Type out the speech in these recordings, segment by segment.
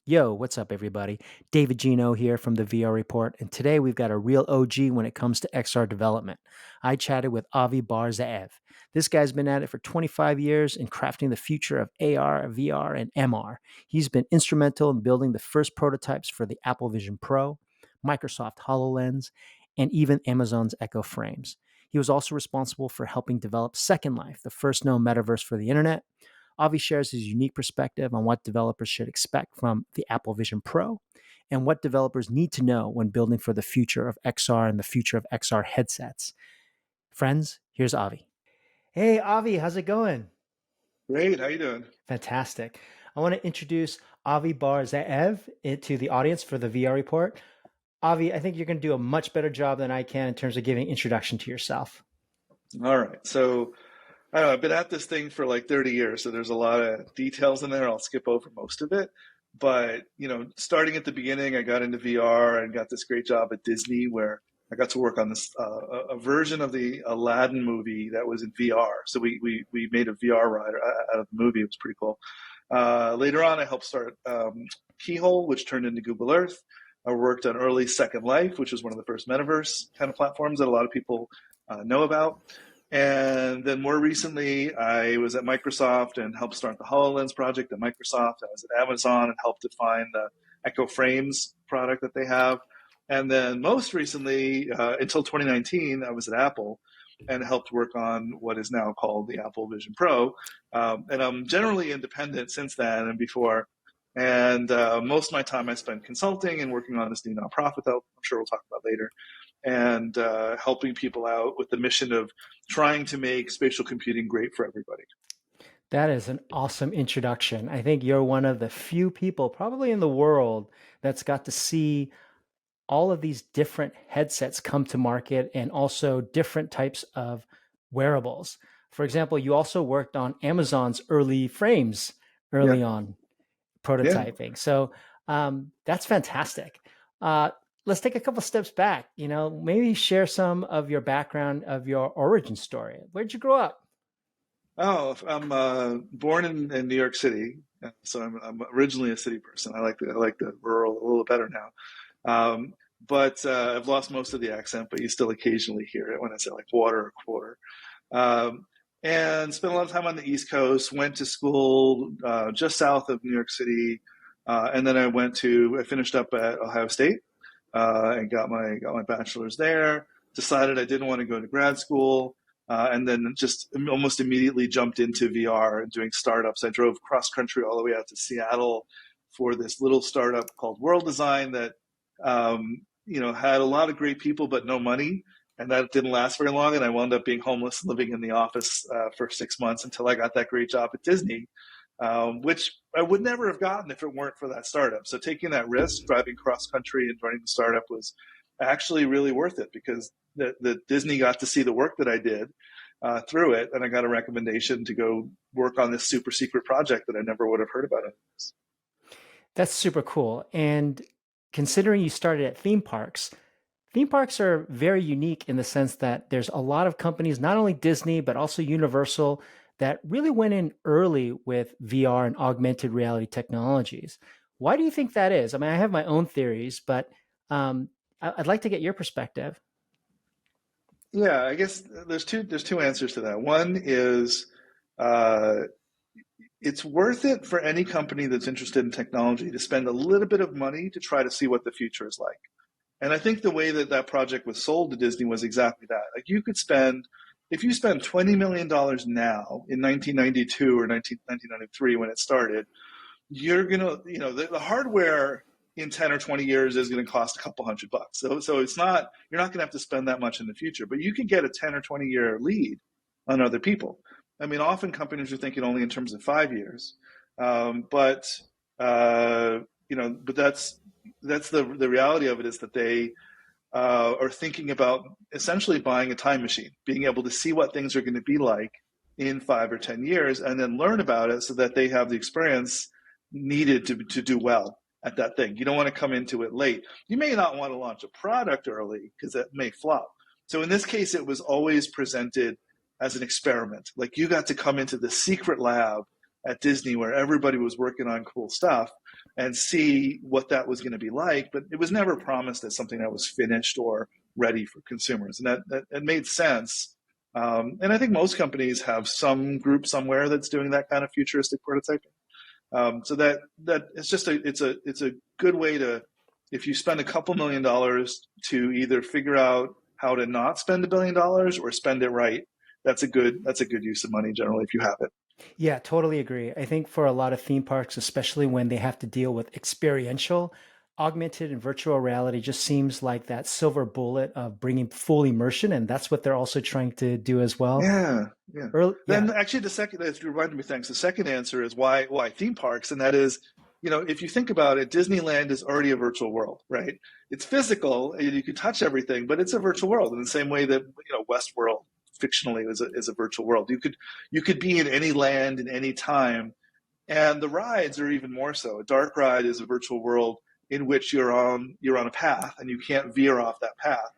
Yo, what's up, everybody? David Gino here from the VR Report, and today we've got a real OG when it comes to XR development. I chatted with Avi Bar-Zeev. This guy's been at it for 25 years in crafting the future of AR, VR, and MR. He's been instrumental in building the first prototypes for the Apple Vision Pro, Microsoft HoloLens, and even Amazon's Echo Frames. He was also responsible for helping develop Second Life, the first known metaverse for the internet. Avi shares his unique perspective on what developers should expect from the Apple Vision Pro and what developers need to know when building for the future of XR and the future of XR headsets. Friends, here's Avi. Hey, Avi, how's it going? Great. How you doing? Fantastic. I want to introduce Avi Bar-Zeev to the audience for the VR report. Avi, I think you're going to do a much better job than I can in terms of giving introduction to yourself. All right. So I don't know, I've been at this thing for like 30 years, so there's a lot of details in there. I'll skip over most of it. But, starting at the beginning, I got into VR and got this great job at Disney where I got to work on this a version of the Aladdin movie that was in VR. So we made a VR ride out of the movie. It was pretty cool. Later on, I helped start Keyhole, which turned into Google Earth. I worked on early Second Life, which was one of the first metaverse kind of platforms that a lot of people know about. And then more recently, I was at Microsoft and helped start the HoloLens project at Microsoft. I was at Amazon and helped define the Echo Frames product that they have. And then most recently, until 2019, I was at Apple and helped work on what is now called the Apple Vision Pro. And I'm generally independent since then and before. And most of my time I spent consulting and working on this new nonprofit that I'm sure we'll talk about later, and helping people out with the mission of trying to make spatial computing great for everybody. That is an awesome introduction. I think you're one of the few people, probably in the world, that's got to see all of these different headsets come to market and also different types of wearables. For example, you also worked on Amazon's early frames Yeah, early on yeah. prototyping. So that's fantastic. Uh, let's take a couple steps back. Maybe share some of your background of your origin story. Where'd you grow up? Oh, I'm born in New York City, so I'm originally a city person. I like the rural a little better now. But I've lost most of the accent, but you still occasionally hear it when I say like water or quarter. Um, and spent a lot of time on the East Coast. Went to school just south of New York City, and then I finished up at Ohio State and got my bachelor's there. Decided I didn't want to go to grad school, and then just almost immediately jumped into VR and doing startups. I drove cross country all the way out to Seattle for this little startup called World Design that had a lot of great people but no money, and that didn't last very long. And I wound up being homeless, living in the office for 6 months until I got that great job at Disney, which I would never have gotten if it weren't for that startup. So taking that risk, driving cross country and joining the startup was actually really worth it because the Disney got to see the work that I did through it, and I got a recommendation to go work on this super secret project that I never would have heard about. That's super cool. And considering you started at theme parks are very unique in the sense that there's a lot of companies, not only Disney, but also Universal, that really went in early with VR and augmented reality technologies. Why do you think that is? I mean, I have my own theories, but I'd like to get your perspective. Yeah, I guess there's two answers to that. One is uh, it's worth it for any company that's interested in technology to spend a little bit of money to try to see what the future is like. And I think the way that that project was sold to Disney was exactly that. Like you could spend, if you spend $20 million now in 1992 or 1993 when it started, you're gonna, the hardware in 10 or 20 years is going to cost a couple $100. So it's not, you're not going to have to spend that much in the future, but you can get a 10 or 20 year lead on other people. I mean, often companies are thinking only in terms of 5 years, but but that's the reality of it is that they are thinking about essentially buying a time machine, being able to see what things are going to be like in 5 or 10 years, and then learn about it so that they have the experience needed to do well at that thing. You don't want to come into it late. You may not want to launch a product early because it may flop. So in this case, it was always presented as an experiment. Like you got to come into the secret lab at Disney where everybody was working on cool stuff. and see what that was going to be like. But it was never promised as something that was finished or ready for consumers. And that made sense. And I think most companies have some group somewhere that's doing that kind of futuristic prototyping. So that it's a good way to, if you spend a couple $1 million to either figure out how to not spend $1 billion or spend it right, that's a good use of money generally if you have it. Yeah, totally agree. I think for a lot of theme parks, especially when they have to deal with experiential, augmented and virtual reality just seems like that silver bullet of bringing full immersion, and that's what they're also trying to do as well. Yeah, yeah. Yeah. Then actually, the second, that reminded me, thanks. The second answer is why theme parks, and that is, if you think about it, Disneyland is already a virtual world, right? It's physical, and you can touch everything, but it's a virtual world in the same way that Westworld fictionally is a virtual world. You could be in any land in any time, and the rides are even more so. A dark ride is a virtual world in which you're on a path, and you can't veer off that path.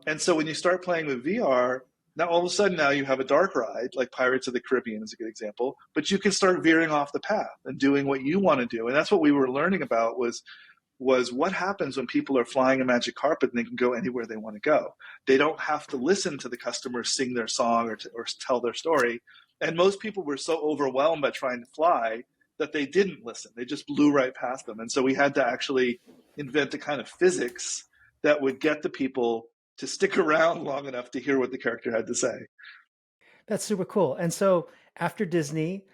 And so when you start playing with VR, now all of a sudden now you have a dark ride, like Pirates of the Caribbean is a good example, but you can start veering off the path and doing what you want to do. And that's what we were learning about was what happens when people are flying a magic carpet and they can go anywhere they want to go. They don't have to listen to the customers sing their song or tell their story. And most people were so overwhelmed by trying to fly that they didn't listen. They just blew right past them. And so we had to actually invent a kind of physics that would get the people to stick around long enough to hear what the character had to say. That's super cool. And so after Disney,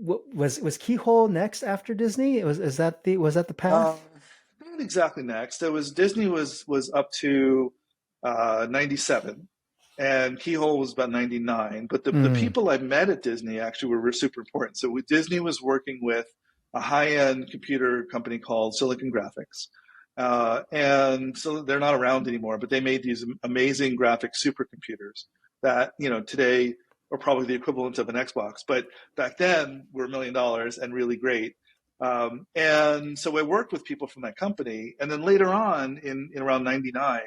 was Keyhole next after Disney? Was that the Uh, path? Not exactly next. It was Disney was up to 97, and Keyhole was about 99. But the Mm. people I met at Disney actually were super important. So Disney was working with a high-end computer company called Silicon Graphics. And so they're not around anymore, but they made these amazing graphic supercomputers that, today are probably the equivalent of an Xbox, but back then were $1 million and really great. And so I worked with people from that company. And then later on in around 99,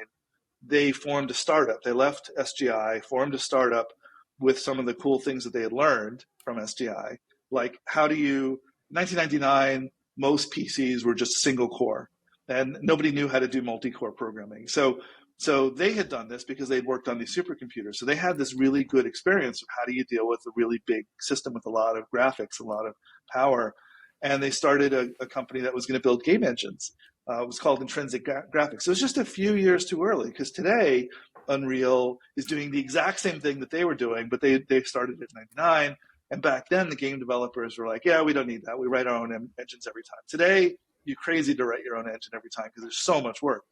they formed a startup. They left SGI, formed a startup with some of the cool things that they had learned from SGI. Like 1999, most PCs were just single core and nobody knew how to do multi-core programming. So they had done this because they'd worked on these supercomputers. So they had this really good experience of how do you deal with a really big system with a lot of graphics, a lot of power. And they started a company that was going to build game engines. It was called Intrinsic Graphics. So it was just a few years too early because today Unreal is doing the exact same thing that they were doing, but they started at 99. And back then the game developers were like, yeah, we don't need that. We write our own engines every time. Today, you're crazy to write your own engine every time because there's so much work.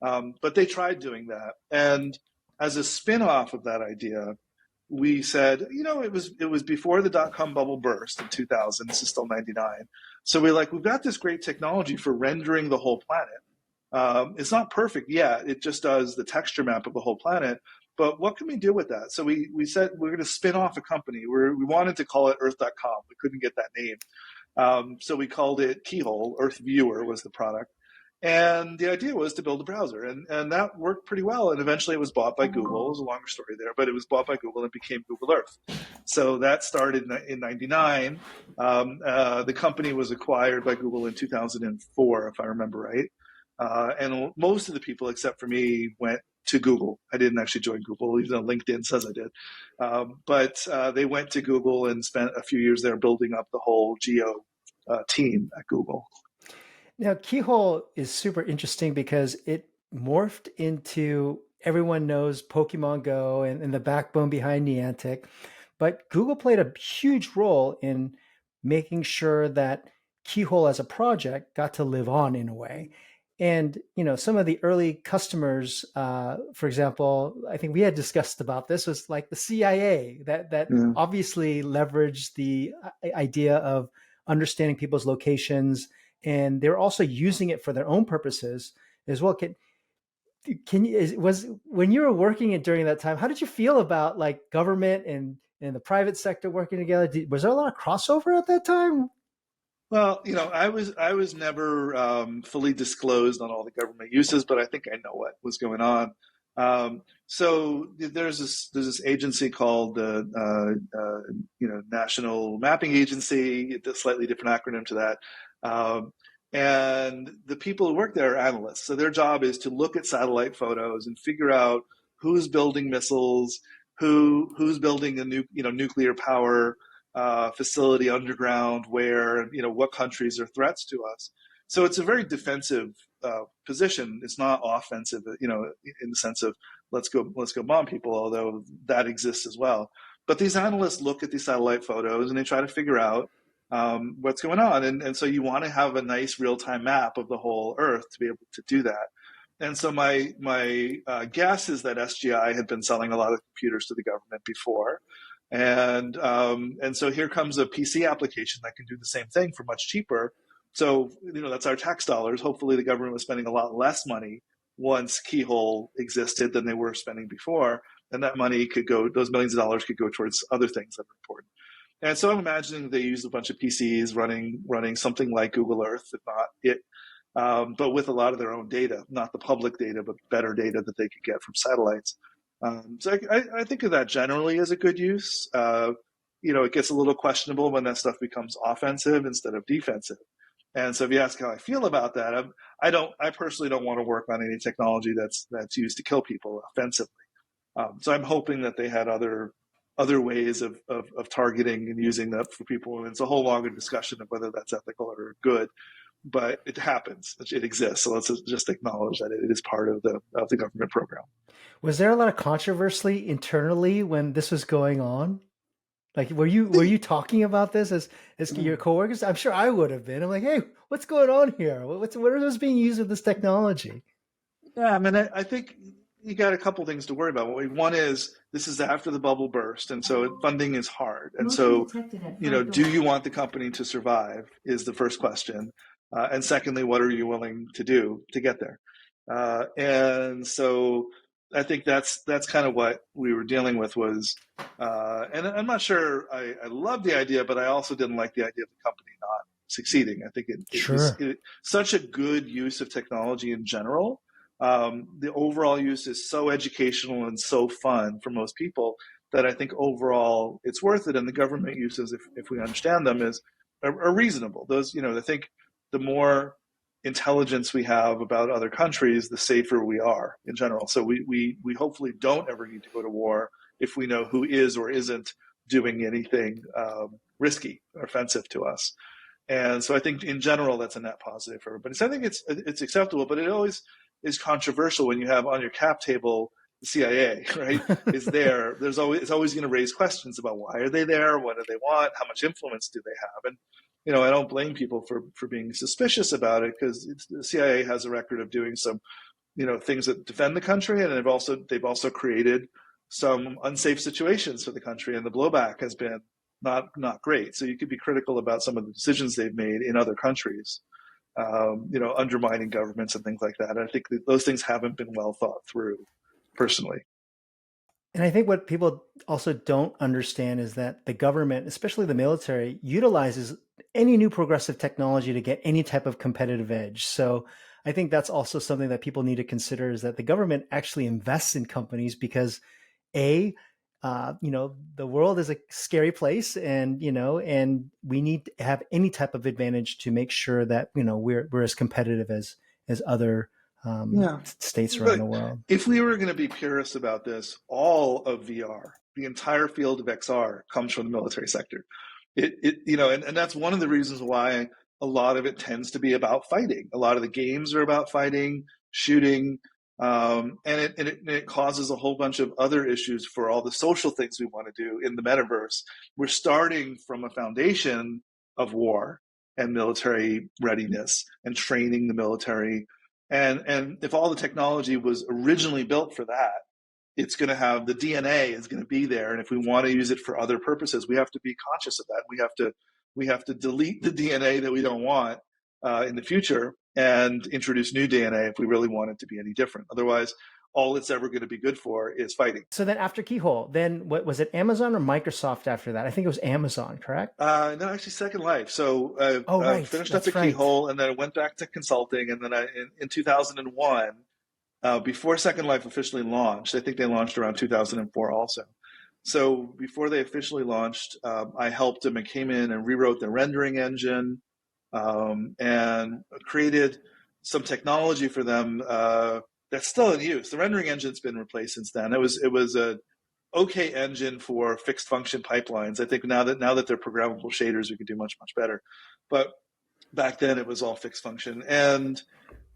But they tried doing that. And as a spin-off of that idea, we said, it was before the dot-com bubble burst in 2000. This is still 99. So we've got this great technology for rendering the whole planet. It's not perfect yet. It just does the texture map of the whole planet. But what can we do with that? So we said we're going to spin off a company. We wanted to call it Earth.com. We couldn't get that name. So we called it Keyhole. Earth Viewer was the product. And the idea was to build a browser, and that worked pretty well. And eventually it was bought by Google. It was a longer story there, but it was bought by Google and became Google Earth. So that started in 99. The company was acquired by Google in 2004, if I remember right. And most of the people, except for me, went to Google. I didn't actually join Google, even though LinkedIn says I did. But they went to Google and spent a few years there building up the whole geo team at Google. Now, Keyhole is super interesting because it morphed into everyone knows Pokemon Go and the backbone behind Niantic. But Google played a huge role in making sure that Keyhole as a project got to live on in a way. And some of the early customers, for example, I think we had discussed about this, was like the CIA that Yeah. obviously leveraged the idea of understanding people's locations, and they're also using it for their own purposes as well. Can you was when you were working it during that time, how did you feel about like government and the private sector working together? Was there a lot of crossover at that time? Well, I was never fully disclosed on all the government uses, but I think I know what was going on. So there's this agency called the National Mapping Agency, a slightly different acronym to that. Um, and the people who work there are analysts. So their job is to look at satellite photos and figure out who's building missiles, who's building a nuclear power facility underground, where, what countries are threats to us. So it's a very defensive position. It's not offensive, in the sense of let's go bomb people, although that exists as well. But these analysts look at these satellite photos and they try to figure out what's going on. And so you want to have a nice real-time map of the whole Earth to be able to do that. And so my guess is that SGI had been selling a lot of computers to the government before. And so here comes a PC application that can do the same thing for much cheaper. So, that's our tax dollars. Hopefully the government was spending a lot less money once Keyhole existed than they were spending before. And that money those millions of dollars could go towards other things that are important. And so I'm imagining they used a bunch of PCs running something like Google Earth, if not it, but with a lot of their own data, not the public data, but better data that they could get from satellites. So I think of that generally as a good use. It gets a little questionable when that stuff becomes offensive instead of defensive. And so if you ask how I feel about that, I personally don't want to work on any technology that's used to kill people offensively. So I'm hoping that they had other ways of targeting and using that for people. And it's a whole longer discussion of whether that's ethical or good, but it happens. It exists. So let's just acknowledge that it is part of the government program. Was there a lot of controversy internally when this was going on? Like, were you talking about this as your coworkers? I'm sure I would have been. I'm like, hey, what's going on here? What are those being used with this technology? Yeah, I mean, I think you got a couple things to worry about. One is this is after the bubble burst, and so funding is hard. And so, do you want the company to survive is the first question. And secondly, what are you willing to do to get there? And so I think that's kind of what we were dealing with was, and I'm not sure I love the idea, but I also didn't like the idea of the company not succeeding. I think it was such a good use of technology in general. The overall use is so educational and so fun for most people that I think overall it's worth it. And the government uses, if we understand them, are reasonable. Those, I think the more intelligence we have about other countries, the safer we are in general. So we hopefully don't ever need to go to war if we know who is or isn't doing anything risky or offensive to us. And so I think in general that's a net positive for everybody. So I think it's acceptable, but it always is controversial when you have on your cap table the CIA, right? Is there? It's always going to raise questions about why are they there? What do they want? How much influence do they have? And I don't blame people for being suspicious about it, because the CIA has a record of doing some things that defend the country, and they've also created some unsafe situations for the country, and the blowback has been not great. So you could be critical about some of the decisions they've made in other countries, undermining governments and things like that. And I think that those things haven't been well thought through, personally. And I think what people also don't understand is that the government, especially the military, utilizes any new progressive technology to get any type of competitive edge. So I think that's also something that people need to consider, is that the government actually invests in companies because the world is a scary place, and we need to have any type of advantage to make sure that we're as competitive as other states around the world. If we were going to be purists about this, all of VR, the entire field of XR, comes from the military sector. And that's one of the reasons why a lot of it tends to be about fighting. A lot of the games are about fighting, shooting. And it causes a whole bunch of other issues for all the social things we want to do in the metaverse. We're starting from a foundation of war and military readiness and training the military. And if all the technology was originally built for that, it's going to have, the DNA is going to be there. And if we want to use it for other purposes, we have to be conscious of that. We have to delete the DNA that we don't want in the future and introduce new DNA if we really want it to be any different. Otherwise, all it's ever going to be good for is fighting. So then after Keyhole, then what was it, Amazon or Microsoft after that? I think it was Amazon, correct? No, actually Second Life. So I finished up at Keyhole, and then I went back to consulting. And then in 2001, before Second Life officially launched, I think they launched around 2004 also. So before they officially launched, I helped them and came in and rewrote the rendering engine. and created some technology for them that's still in use. The rendering engine's been replaced since then. It was a okay engine for fixed function pipelines. I think now that they're programmable shaders, we could do much better. But back then, it was all fixed function, and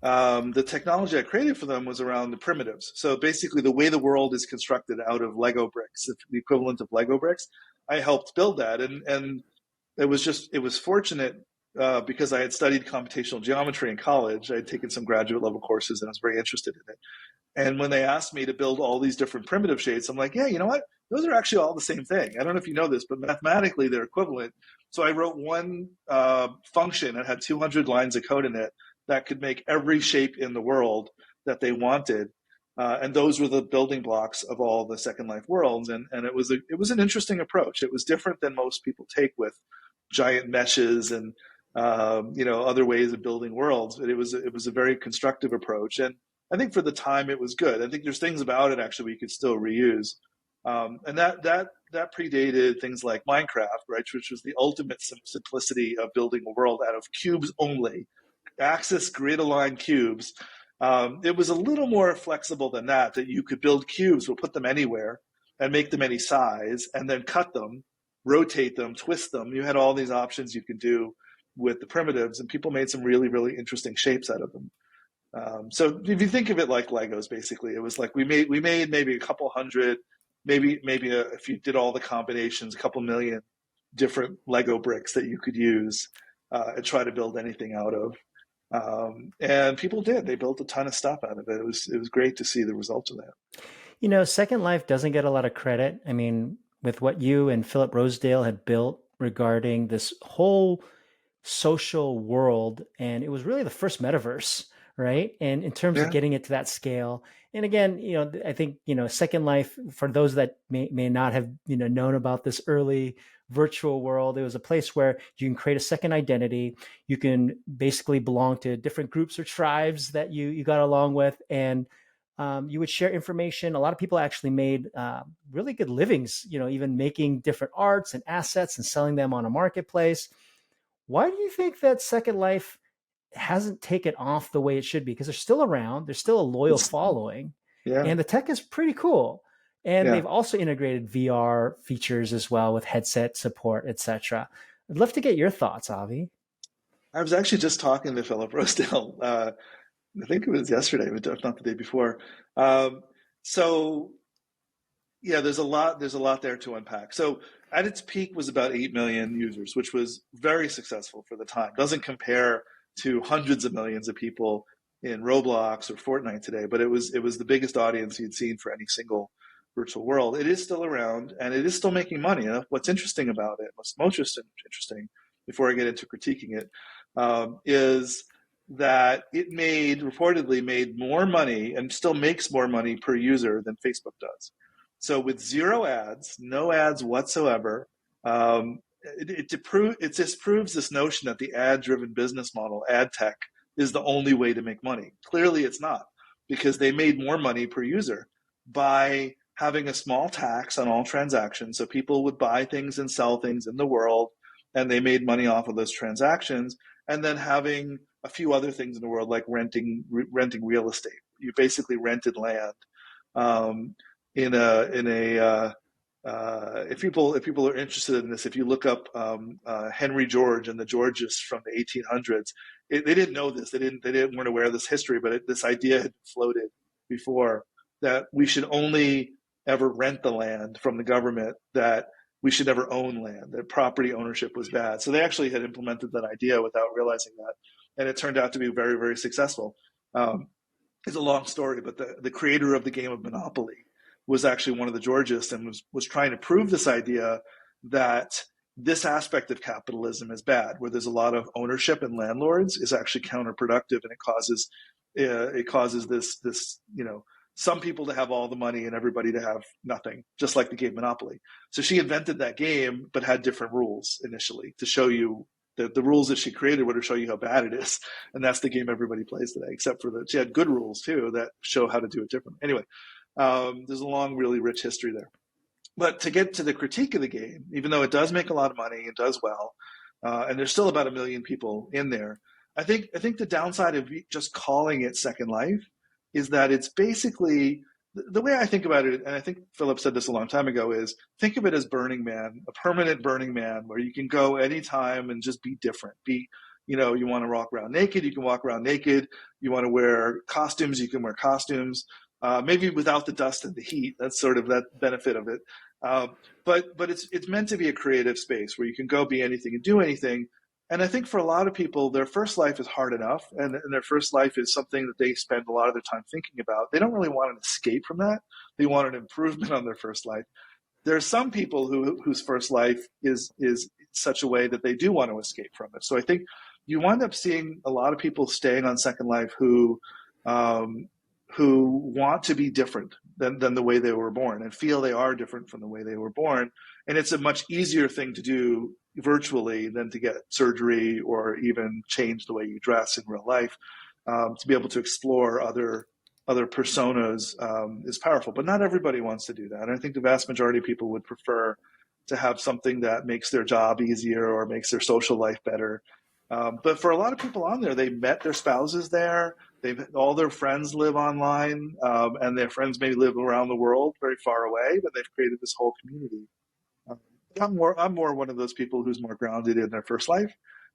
the technology I created for them was around the primitives. So basically, the way the world is constructed out of Lego bricks, the equivalent of Lego bricks, I helped build that, and it was fortunate because I had studied computational geometry in college. I had taken some graduate level courses, and I was very interested in it. And when they asked me to build all these different primitive shapes, I'm like, yeah, you know what? Those are actually all the same thing. I don't know if you know this, but mathematically they're equivalent. So I wrote one function that had 200 lines of code in it that could make every shape in the world that they wanted. And those were the building blocks of all the Second Life worlds. And it was an interesting approach. It was different than most people take with giant meshes and other ways of building worlds. But it was a very constructive approach, and I think for the time it was good. I think there's things about it actually we could still reuse, and that predated things like Minecraft, right? Which was the ultimate simplicity of building a world out of cubes only, axis grid aligned cubes. It was a little more flexible than that. That you could build cubes, we'll put them anywhere, and make them any size, and then cut them, rotate them, twist them. You had all these options you could do with the primitives, and people made some really, really interesting shapes out of them. So if you think of it like Legos, basically, it was like we made maybe a couple hundred, maybe if you did all the combinations, a couple million different Lego bricks that you could use and try to build anything out of. And people did; they built a ton of stuff out of it. It was great to see the results of that. Second Life doesn't get a lot of credit. I mean, with what you and Philip Rosedale had built regarding this whole social world, and it was really the first metaverse, right? And in terms of Yeah, getting it to that scale, and again, I think Second Life, for those that may not have known about this early virtual world, it was a place where you can create a second identity. You can basically belong to different groups or tribes that you got along with, and you would share information. A lot of people actually made really good livings, even making different arts and assets and selling them on a marketplace. Why do you think that Second Life hasn't taken off the way it should be? Because they're still around, there's still a loyal it's following, yeah, and the tech is pretty cool. And yeah. they've also integrated VR features as well with headset support, etc. I'd love to get your thoughts, Avi. I was actually just talking to Philip Rosedale. I think it was yesterday, but if not the day before. Um, so yeah, there's a lot there to unpack. So at its peak was about 8 million users, which was very successful for the time. Doesn't compare to hundreds of millions of people in Roblox or Fortnite today, but it was the biggest audience you'd seen for any single virtual world. It is still around and it is still making money. What's interesting about it, what's most interesting, before I get into critiquing it, is that it reportedly made more money and still makes more money per user than Facebook does. So with zero ads, no ads whatsoever, it just proves this notion that the ad-driven business model, ad tech, is the only way to make money. Clearly, it's not, because they made more money per user by having a small tax on all transactions. So people would buy things and sell things in the world, and they made money off of those transactions. And then having a few other things in the world, like renting real estate. You basically rented land. Um, if people are interested in this, if you look up Henry George and the Georgists from the 1800s, they didn't know this. They weren't aware of this history, but this idea had floated before, that we should only ever rent the land from the government, that we should never own land, that property ownership was bad. So they actually had implemented that idea without realizing that, and it turned out to be very, very successful. Um, it's a long story, but the creator of the game of Monopoly was actually one of the Georgists, and was trying to prove this idea that this aspect of capitalism is bad, where there's a lot of ownership and landlords, is actually counterproductive, and it causes this some people to have all the money and everybody to have nothing, just like the game Monopoly. So she invented that game, but had different rules initially to show you the rules that she created were to show you how bad it is. And that's the game everybody plays today, except for that she had good rules too that show how to do it differently. Anyway, there's a long, really rich history there. But to get to the critique of the game, even though it does make a lot of money, it does well, and there's still about 1 million people in there. I think the downside of just calling it Second Life is that it's basically the way I think about it, and I think Philip said this a long time ago, is think of it as Burning Man, a permanent Burning Man where you can go anytime and just be different. You want to walk around naked, you can walk around naked. You want to wear costumes, you can wear costumes. Maybe without the dust and the heat. That's sort of that benefit of it. But it's meant to be a creative space where you can go be anything and do anything. And I think for a lot of people, their first life is hard enough, and their first life is something that they spend a lot of their time thinking about. They don't really want an escape from that. They want an improvement on their first life. There are some people whose first life is such a way that they do want to escape from it. So I think you wind up seeing a lot of people staying on Second Life um, who want to be different than the way they were born and feel they are different from the way they were born. And it's a much easier thing to do virtually than to get surgery or even change the way you dress in real life. To be able to explore other personas is powerful, but not everybody wants to do that. And I think the vast majority of people would prefer to have something that makes their job easier or makes their social life better. But for a lot of people on there, they met their spouses there. All their friends live online, and their friends may live around the world, very far away. But they've created this whole community. Um, I'm more one of those people who's more grounded in their first life,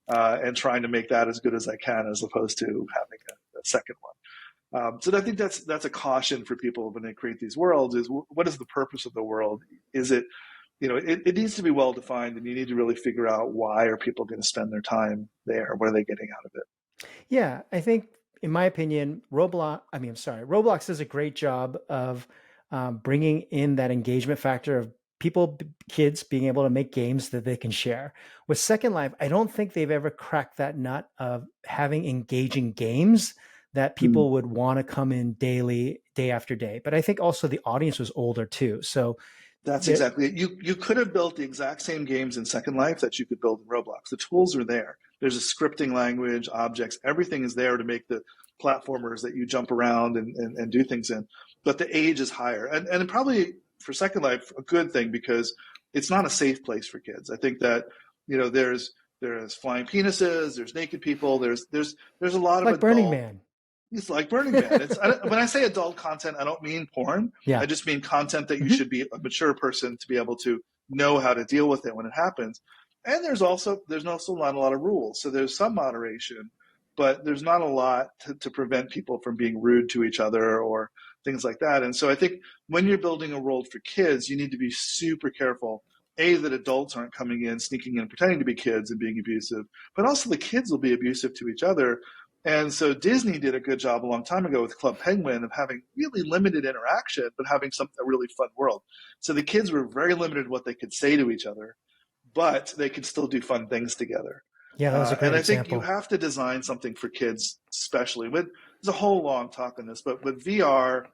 and trying to make that as good as I can, as opposed to having a second one. So I think that's a caution for people when they create these worlds: is what is the purpose of the world? Is it it needs to be well defined, and you need to really figure out why are people going to spend their time there? What are they getting out of it? Yeah, I think, in my opinion, Roblox does a great job of bringing in that engagement factor of kids being able to make games that they can share. With Second Life, I don't think they've ever cracked that nut of having engaging games that Mm. people would want to come in daily, day after day. But I think also the audience was older too. So That's there, exactly it. You could have built the exact same games in Second Life that you could build in Roblox. The tools are there. There's a scripting language, objects, everything is there to make the platformers that you jump around and do things in. But the age is higher. And probably for Second Life, a good thing because it's not a safe place for kids. I think that, there's flying penises, there's naked people, there's a lot it's of like Burning adult. Man. It's like Burning Man. When I say adult content, I don't mean porn. Yeah. I just mean content that you Hmm. should be a mature person to be able to know how to deal with it when it happens. And there's also not a lot of rules. So there's some moderation, but there's not a lot to prevent people from being rude to each other or things like that. And so I think when you're building a world for kids, you need to be super careful. A, that adults aren't coming in, sneaking in, pretending to be kids and being abusive, but also the kids will be abusive to each other. And so Disney did a good job a long time ago with Club Penguin of having really limited interaction, but having a really fun world. So the kids were very limited what they could say to each other, but they could still do fun things together. Yeah, that was a great And I think you example. have to design something for kids, especially there's a whole long talk on this, but with VR,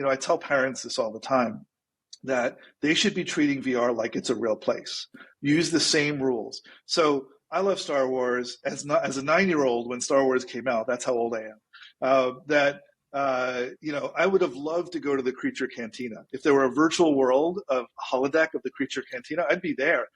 I tell parents this all the time that they should be treating VR like it's a real place. Use the same rules. So I love Star Wars as a 9-year old when Star Wars came out. That's how old I am. I would have loved to go to the Creature Cantina. If there were a virtual world of holodeck of the Creature Cantina, I'd be there.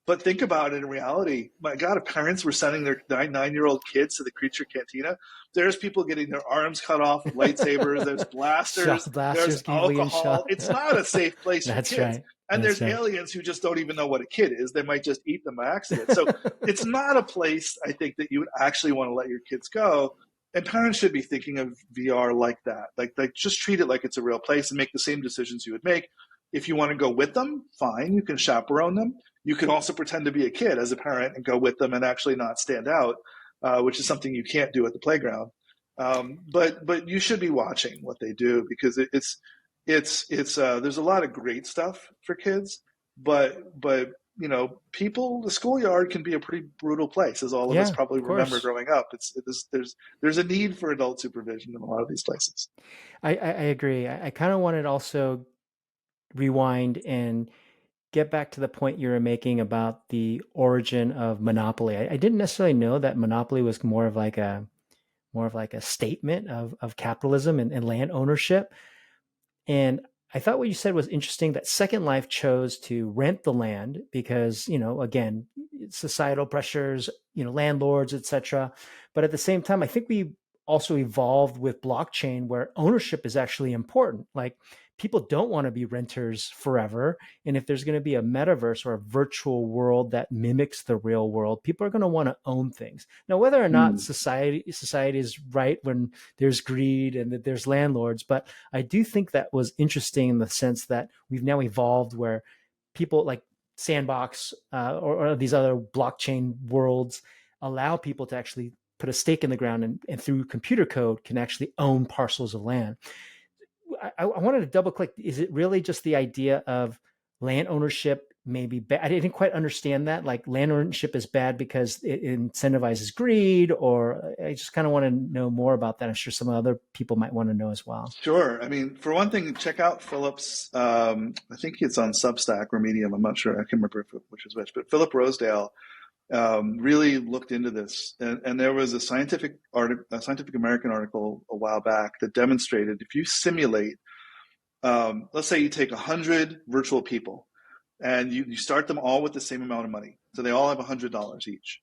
But think about it in reality. My God, if parents were sending their 9-year-old kids to the Creature Cantina, there's people getting their arms cut off with lightsabers. There's Shot blasters. There's blasters being alcohol. shot. It's not a safe place for That's kids. right. And That's there's right. aliens who just don't even know what a kid is. They might just eat them by accident. So it's not a place, I think, that you would actually want to let your kids go. And parents should be thinking of VR like that. Like just treat it like it's a real place and make the same decisions you would make. If you want to go with them, fine, you can chaperone them. You can also pretend to be a kid as a parent and go with them and actually not stand out, which is something you can't do at the playground. But you should be watching what they do because it's there's a lot of great stuff for kids, but the schoolyard can be a pretty brutal place, as all of us Yeah, probably of remember course. growing up. There's a need for adult supervision in a lot of these places. I agree. I kind of wanted to also rewind and get back to the point you were making about the origin of Monopoly. I didn't necessarily know that Monopoly was more of like a statement of capitalism and land ownership. And I thought what you said was interesting that Second Life chose to rent the land because, again, societal pressures, landlords, etc. But at the same time, I think we also evolved with blockchain where ownership is actually important. Like people don't want to be renters forever. And if there's going to be a metaverse or a virtual world that mimics the real world, people are going to want to own things. Now, whether or not Mm. society is right when there's greed and that there's landlords, but I do think that was interesting in the sense that we've now evolved where people like Sandbox or these other blockchain worlds allow people to actually put a stake in the ground and through computer code can actually own parcels of land. I wanted to double click. Is it really just the idea of land ownership? Maybe bad. I didn't quite understand that. Like land ownership is bad because it incentivizes greed, or I just kind of want to know more about that. I'm sure some other people might want to know as well. Sure. I mean, for one thing, check out Philip's. I think it's on Substack or Medium. I'm not sure. I can't remember which is which. But Philip Rosedale really looked into this, and there was a Scientific American article a while back that demonstrated if you simulate, let's say you take 100 virtual people, and you start them all with the same amount of money, so they all have $100 each,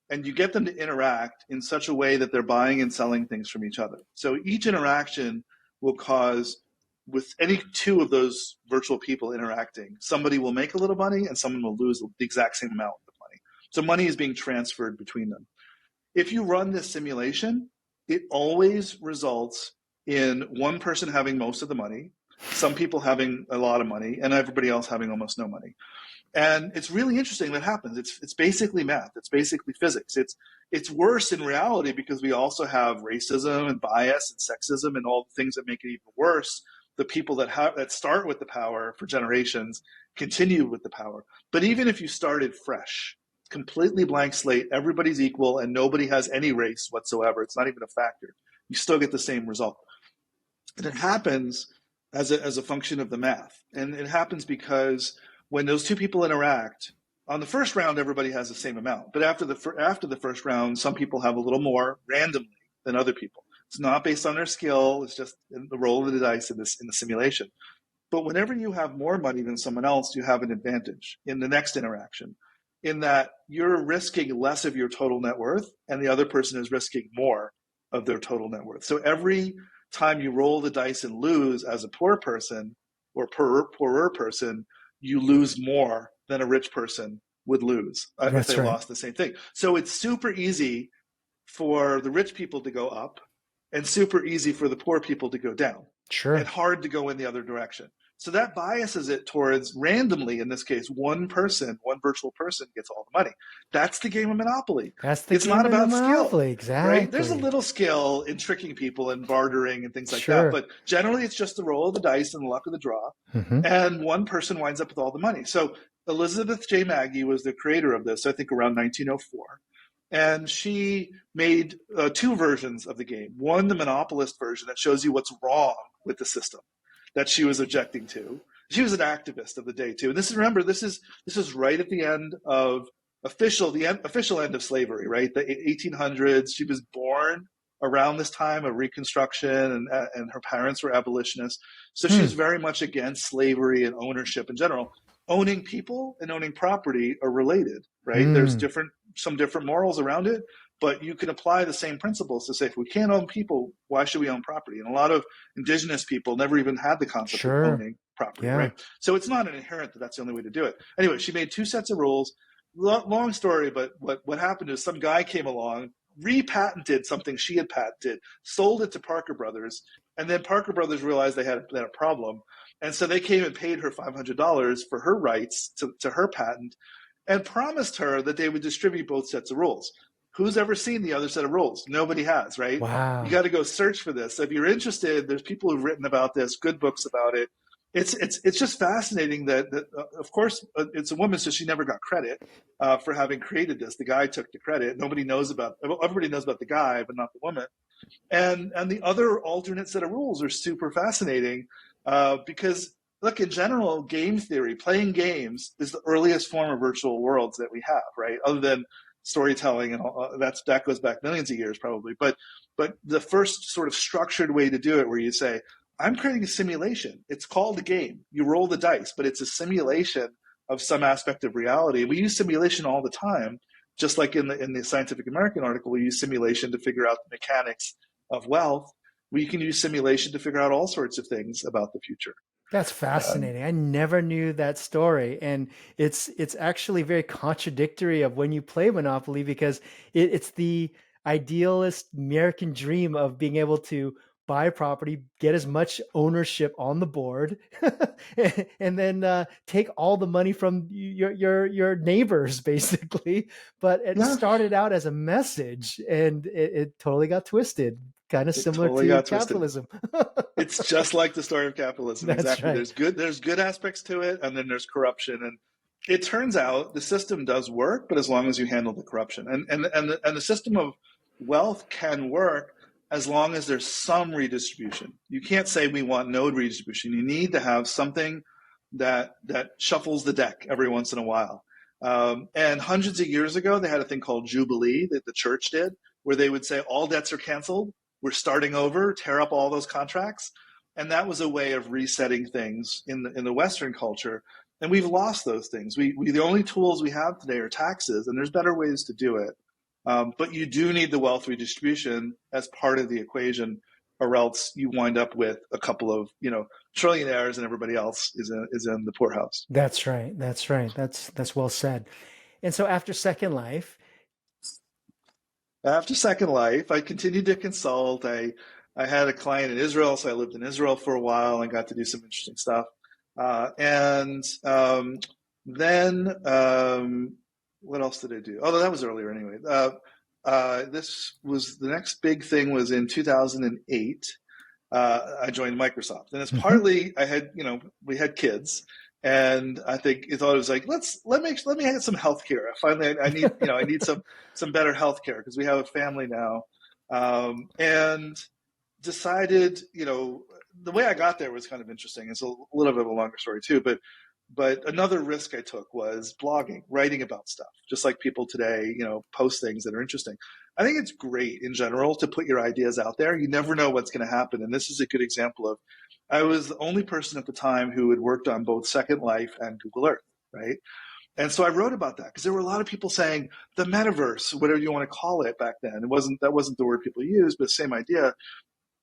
and you get them to interact in such a way that they're buying and selling things from each other. So each interaction will cause, with any two of those virtual people interacting, somebody will make a little money and someone will lose the exact same amount of money. So money is being transferred between them. If you run this simulation, it always results in one person having most of the money, some people having a lot of money, and everybody else having almost no money. And it's really interesting that happens. It's basically math. It's basically physics. It's worse in reality because we also have racism and bias and sexism and all the things that make it even worse. The people that start with the power for generations continue with the power. But even if you started fresh, completely blank slate, everybody's equal and nobody has any race whatsoever, it's not even a factor, you still get the same result. And it happens as a function of the math. And it happens because when those two people interact, on the first round, everybody has the same amount. But after the first round, some people have a little more randomly than other people. It's not based on their skill. It's just the roll of the dice in the simulation. But whenever you have more money than someone else, you have an advantage in the next interaction, in that you're risking less of your total net worth and the other person is risking more of their total net worth. So every time you roll the dice and lose as a poor person or poorer person, you lose more than a rich person would lose if they That's right. lost the same thing. So it's super easy for the rich people to go up and super easy for the poor people to go down and Sure. hard to go in the other direction. So that biases it towards randomly, in this case, one virtual person gets all the money. That's the game of Monopoly. That's the It's not game of the about skill, Monopoly. right? There's a Exactly. little skill in tricking people and bartering and things like that. Sure. But generally, it's just the roll of the dice and the luck of the draw. Mm-hmm. And one person winds up with all the money. So Elizabeth J. Magie was the creator of this, I think around 1904. And she made two versions of the game. One, the monopolist version that shows you what's wrong with the system that she was objecting to. She was an activist of the day too. And this is right at the end of the official end of slavery, right? The 1800s. She was born around this time of Reconstruction, and her parents were abolitionists. So she's Hmm. very much against slavery and ownership in general. Owning people and owning property are related, right? There's Hmm. some different morals around it, but you can apply the same principles to say, if we can't own people, why should we own property? And a lot of indigenous people never even had the concept of Sure. owning property, Yeah. right? So it's not an inherent that that's the only way to do it. Anyway, she made two sets of rules. Long story, but what happened is some guy came along, repatented something she had patented, sold it to Parker Brothers, and then Parker Brothers realized they had a problem. And so they came and paid her $500 for her rights to her patent and promised her that they would distribute both sets of rules. Who's ever seen the other set of rules? Nobody has, right? You Wow. got to go search for this. So if you're interested, there's people who've written about this, good books about it. It's just fascinating that of course it's a woman, so she never got credit for having created this. The guy took the credit. Everybody knows about the guy, but not the woman. And the other alternate set of rules are super fascinating because look, in general, game theory, playing games is the earliest form of virtual worlds that we have, right? Other than storytelling and all, that goes back millions of years probably. But the first sort of structured way to do it, where you say, I'm creating a simulation. It's called a game. You roll the dice, but it's a simulation of some aspect of reality. We use simulation all the time, just like in the Scientific American article, we use simulation to figure out the mechanics of wealth. We can use simulation to figure out all sorts of things about the future. That's Um, fascinating. I never knew that story, and it's actually very contradictory of when you play Monopoly because it's the idealist American dream of being able to buy property, get as much ownership on the board, and then take all the money from your neighbors, basically. But it yeah, started out as a message, and it totally got twisted, kind of it similar totally to got twisted. capitalism. It's just like the story of capitalism. That's Exactly. right. There's good aspects to it, and then there's corruption. And it turns out the system does work, but as long as you handle the corruption, and the system of wealth can work as long as there's some redistribution. You can't say we want no redistribution. You need to have something that shuffles the deck every once in a while. And hundreds of years ago, they had a thing called Jubilee that the church did, where they would say all debts are canceled, we're starting over, tear up all those contracts. And that was a way of resetting things in the Western culture. And we've lost those things. The only tools we have today are taxes, and there's better ways to do it. But you do need the wealth redistribution as part of the equation, or else you wind up with a couple of trillionaires, and everybody else is in the poorhouse. That's right. That's right. That's well said. And so after Second Life, After Second Life, I continued to consult. I had a client in Israel, so I lived in Israel for a while and got to do some interesting stuff. And then what else did I do? Oh, that was earlier anyway. This was the next big thing was in 2008. I joined Microsoft, and it's mhm, partly I had we had kids, and I think he thought it was like let me get some health care. Finally, I need some better health care because we have a family now, and decided the way I got there was kind of interesting. It's a little bit of a longer story too, but another risk I took was blogging, writing about stuff, just like people today, post things that are interesting. I think it's great in general to put your ideas out there. You never know what's going to happen. And this is a good example of I was the only person at the time who had worked on both Second Life and Google Earth, right? And so I wrote about that because there were a lot of people saying the metaverse, whatever you want to call it back then. That wasn't the word people used, but same idea.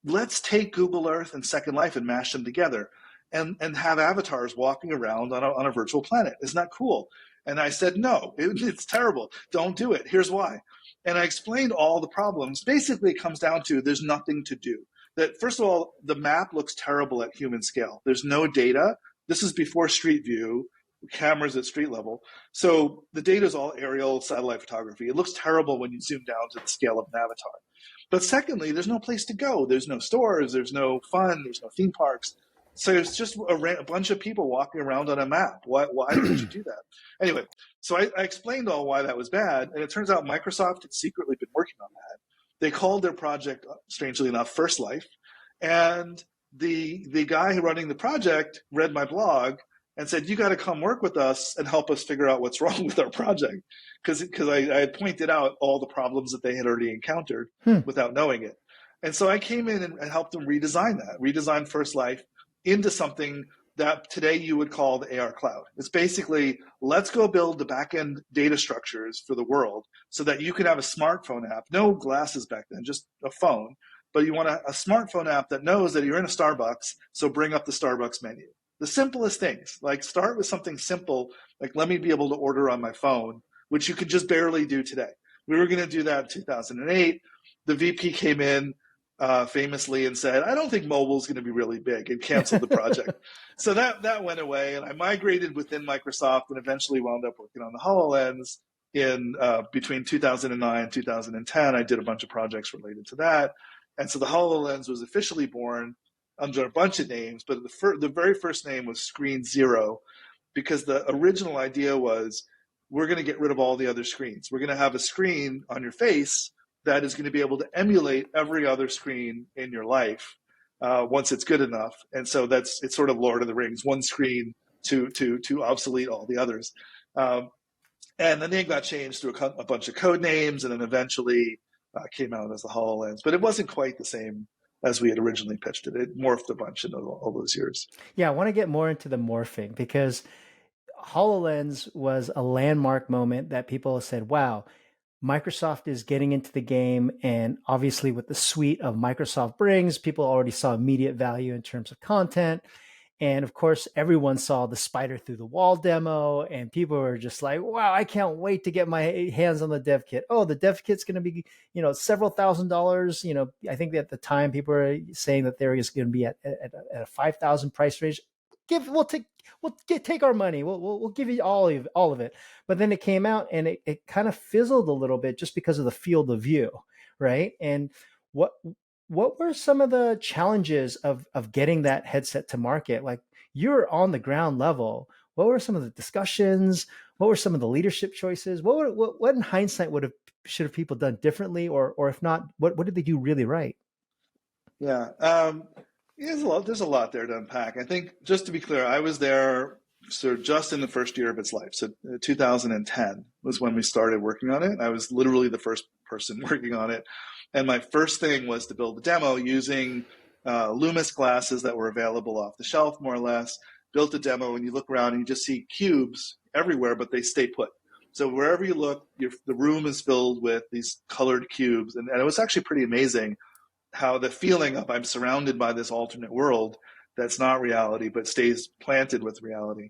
Let's take Google Earth and Second Life and mash them together and have avatars walking around on a virtual planet. Isn't that cool? And I said, no, it's terrible. Don't do it. Here's why. And I explained all the problems. Basically, it comes down to there's nothing to do. That first of all, the map looks terrible at human scale. There's no data. This is before Street View, cameras at street level. So the data is all aerial satellite photography. It looks terrible when you zoom down to the scale of an avatar. But secondly, there's no place to go. There's no stores. There's no fun. There's no theme parks. So it's just a bunch of people walking around on a map. Why would you do that? Anyway, so I explained all why that was bad, and it turns out Microsoft had secretly been working on that. They called their project, strangely enough, First Life, and the guy running the project read my blog and said, "You got to come work with us and help us figure out what's wrong with our project," because I had pointed out all the problems that they had already encountered hmm, without knowing it. And so I came in and helped them redesign First Life into something that today you would call the AR cloud. It's basically let's go build the back-end data structures for the world so that you can have a smartphone app, no glasses back then, just a phone, but you want a smartphone app that knows that you're in a Starbucks, so bring up the Starbucks menu. The simplest things, like start with something simple, like let me be able to order on my phone, which you could just barely do today. We were going to do that in 2008. The VP came in famously and said, I don't think mobile is going to be really big, and canceled the project. So that went away, and I migrated within Microsoft and eventually wound up working on the HoloLens in between 2009 and 2010. I did a bunch of projects related to that. And so the HoloLens was officially born under a bunch of names, but the very first name was Screen Zero, because the original idea was we're going to get rid of all the other screens. We're going to have a screen on your face that is going to be able to emulate every other screen in your life once it's good enough. And so it's sort of Lord of the Rings, one screen to obsolete all the others. And the name got changed through a bunch of code names, and then eventually came out as the HoloLens. But it wasn't quite the same as we had originally pitched it. It morphed a bunch in all those years. Yeah, I want to get more into the morphing because HoloLens was a landmark moment that people said, wow, Microsoft is getting into the game. And obviously, with the suite of Microsoft brings, people already saw immediate value in terms of content. And of course, everyone saw the spider through the wall demo, and people were just like, wow, I can't wait to get my hands on the dev kit. Oh, the dev kit's going to be, several $1,000s. I think that at the time people were saying that they were just going to be at a 5,000 price range. Take our money. We'll give you all of it. But then it came out and it kind of fizzled a little bit just because of the field of view, right? And what what were some of the challenges of getting that headset to market? Like, you're on the ground level. What were some of the discussions? What were some of the leadership choices? What in hindsight should have people done differently, or if not, what did they do really right? Yeah. There's a lot there to unpack. I think, just to be clear, I was there sort of just in the first year of its life. So 2010 was when we started working on it. I was literally the first person working on it. And my first thing was to build a demo using Loomis glasses that were available off the shelf, more or less. Built a demo, and you look around and you just see cubes everywhere, but they stay put. So wherever you look, the room is filled with these colored cubes. And it was actually pretty amazing how the feeling of I'm surrounded by this alternate world that's not reality, but stays planted with reality.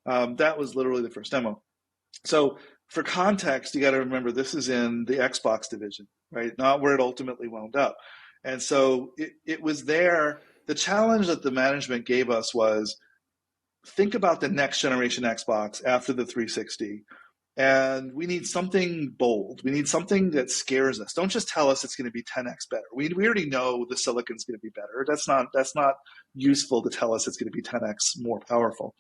That was literally the first demo. So for context, you got to remember this is in the Xbox division, right? Not where it ultimately wound up. And so it was there. The challenge that the management gave us was, think about the next generation Xbox after the 360. And we need something bold. We need something that scares us. Don't just tell us it's going to be 10x better. We already know the silicon's going to be better. That's not useful to tell us it's going to be 10x more powerful.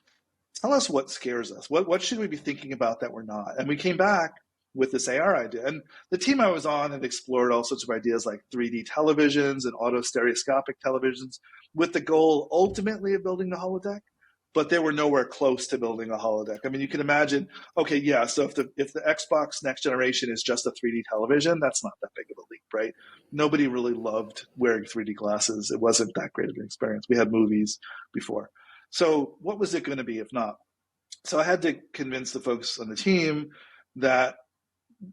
Tell us what scares us. What should we be thinking about that we're not? And we came back with this AR idea. And the team I was on had explored all sorts of ideas like 3D televisions and auto stereoscopic televisions with the goal ultimately of building the holodeck, but they were nowhere close to building a holodeck. I mean, you can imagine, okay, yeah, so if the Xbox next generation is just a 3D television, that's not that big of a leap, right? Nobody really loved wearing 3D glasses. It wasn't that great of an experience. We had movies before. So what was it going to be if not? So I had to convince the folks on the team that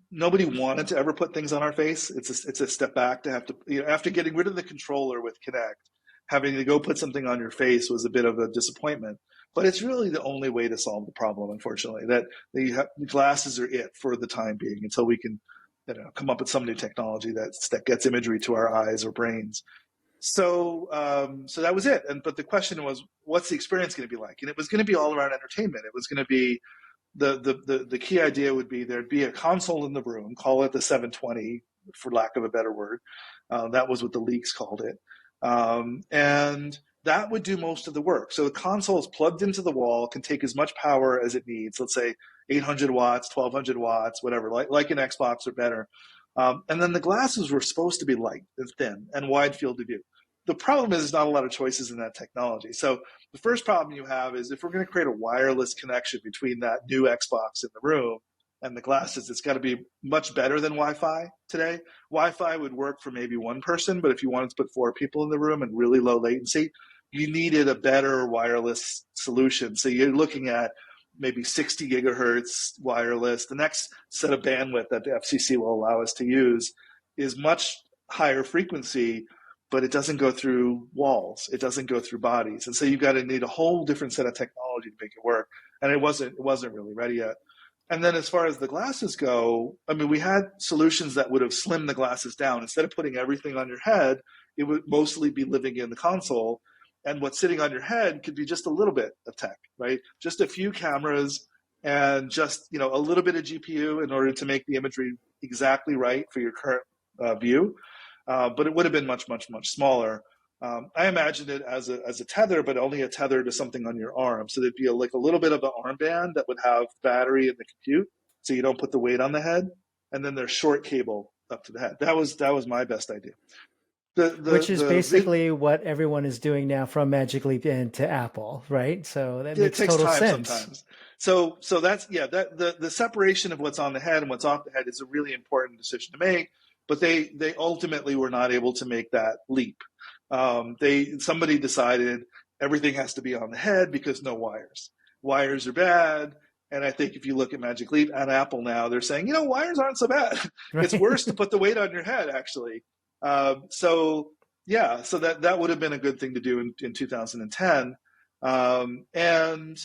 nobody wanted to ever put things on our face. It's a step back to have to, after getting rid of the controller with Kinect, having to go put something on your face was a bit of a disappointment. But it's really the only way to solve the problem, unfortunately, that the glasses are it for the time being until we can come up with some new technology that gets imagery to our eyes or brains. So that was it. But the question was, what's the experience going to be like? And it was going to be all around entertainment. It was going to be the key idea would be there'd be a console in the room, call it the 720 for lack of a better word. That was what the leaks called it. And that would do most of the work. So the console is plugged into the wall, can take as much power as it needs. Let's say 800 watts, 1200 watts, whatever, like an Xbox or better. And then the glasses were supposed to be light and thin and wide field of view. The problem is there's not a lot of choices in that technology. So the first problem you have is if we're going to create a wireless connection between that new Xbox in the room and the glasses, it's got to be much better than Wi-Fi today. Wi-Fi would work for maybe one person, but if you wanted to put 4 people in the room and really low latency, you needed a better wireless solution. So you're looking at maybe 60 gigahertz wireless. The next set of bandwidth that the FCC will allow us to use is much higher frequency, but it doesn't go through walls. It doesn't go through bodies. And so you've got to need a whole different set of technology to make it work. And it wasn't really ready yet. And then as far as the glasses go, I mean, we had solutions that would have slimmed the glasses down. Instead of putting everything on your head, it would mostly be living in the console. And what's sitting on your head could be just a little bit of tech, right? Just a few cameras and just, a little bit of GPU in order to make the imagery exactly right for your current view. But it would have been much, much, much smaller. I imagined it as a tether, but only a tether to something on your arm. So there'd be like a little bit of an armband that would have battery in the compute, so you don't put the weight on the head. And then there's short cable up to the head. That was my best idea. Which is basically what everyone is doing now from Magic Leap into Apple, right? So that it makes takes total time sense. sometimes. So that's that the separation of what's on the head and what's off the head is a really important decision to make. but they ultimately were not able to make that leap. Somebody decided everything has to be on the head because no wires. Wires are bad. And I think if you look at Magic Leap and Apple now, they're saying, wires aren't so bad. It's Right. worse to put the weight on your head, actually. So yeah, so that would have been a good thing to do in 2010. And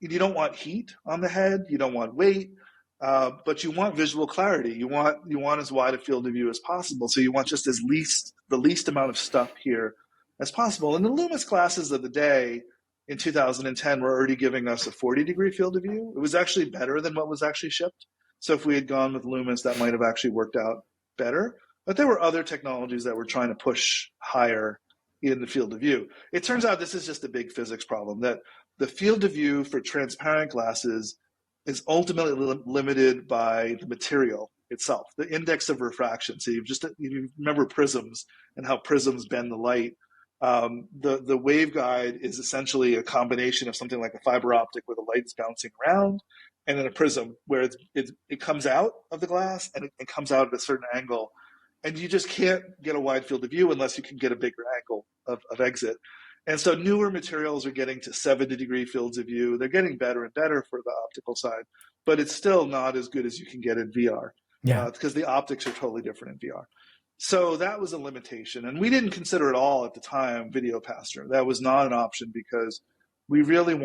you don't want heat on the head, you don't want weight, but you want visual clarity. You want as wide a field of view as possible. So you want just the least amount of stuff here as possible. And the Loomis classes of the day in 2010 were already giving us a 40-degree field of view. It was actually better than what was actually shipped. So if we had gone with Loomis, that might have actually worked out better. But there were other technologies that were trying to push higher in the field of view. It turns out this is just a big physics problem, that the field of view for transparent glasses is ultimately limited by the material itself, the index of refraction. So you remember prisms and how prisms bend the light. The waveguide is essentially a combination of something like a fiber optic where the light is bouncing around, and then a prism where it comes out of the glass and it comes out at a certain angle. And you just can't get a wide field of view unless you can get a bigger angle of exit. And so newer materials are getting to 70-degree fields of view. They're getting better and better for the optical side, but it's still not as good as you can get in VR Yeah. because the optics are totally different in VR. So that was a limitation. And we didn't consider at all at the time video pass-through. That was not an option because we really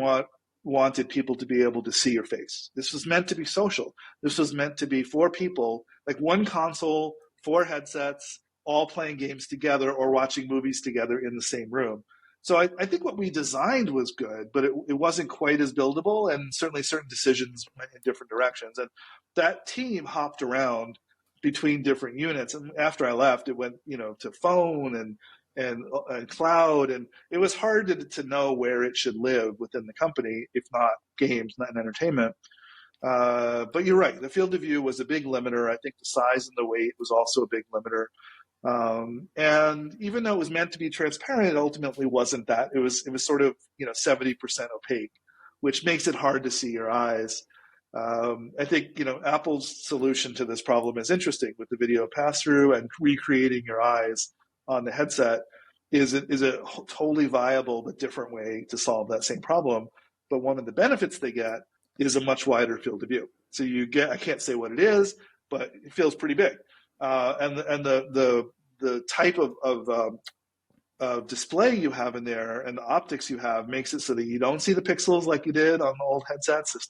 wanted people to be able to see your face. This was meant to be social. This was meant to be for people, like one console, 4 headsets, all playing games together or watching movies together in the same room. So I think what we designed was good, but it wasn't quite as buildable, and certainly certain decisions went in different directions. And that team hopped around between different units. And after I left, it went, to phone and cloud, and it was hard to know where it should live within the company, if not games, not entertainment. But you're right. The field of view was a big limiter. I think the size and the weight was also a big limiter. And even though it was meant to be transparent, it ultimately wasn't that. It was sort of 70% opaque, which makes it hard to see your eyes. I think Apple's solution to this problem is interesting with the video pass through and recreating your eyes on the headset is a totally viable but different way to solve that same problem. But one of the benefits they get is a much wider field of view. So you get, I can't say what it is, but it feels pretty big. And the type of display you have in there and the optics you have makes it so that you don't see the pixels like you did on the old headsets. There's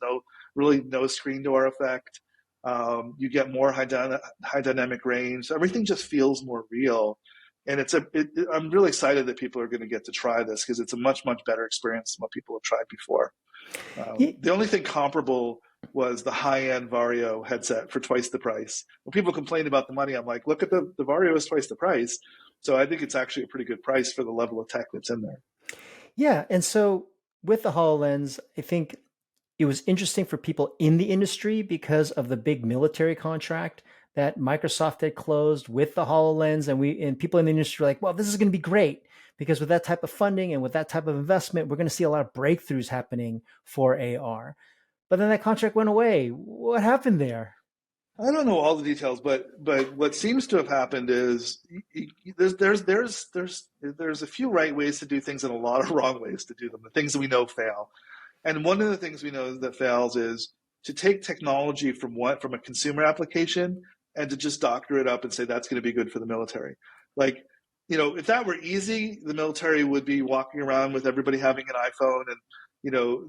no screen door effect. You get more high dynamic range. So everything just feels more real. And I'm really excited that people are going to get to try this because it's a much, much better experience than what people have tried before. Yeah. The only thing comparable was the high-end Vario headset for twice the price. When people complained about the money, I'm like, look at the Vario is twice the price. So I think it's actually a pretty good price for the level of tech that's in there. Yeah. And so with the HoloLens, I think it was interesting for people in the industry because of the big military contract that Microsoft had closed with the HoloLens. And people in the industry were like, well, this is going to be great because with that type of funding and with that type of investment, we're going to see a lot of breakthroughs happening for AR. But then that contract went away. What happened there? I don't know all the details, but what seems to have happened is there's a few right ways to do things and a lot of wrong ways to do them. The things that we know fail, and one of the things we know that fails is to take technology from a consumer application and to just doctor it up and say that's going to be good for the military. Like, if that were easy, the military would be walking around with everybody having an iPhone, and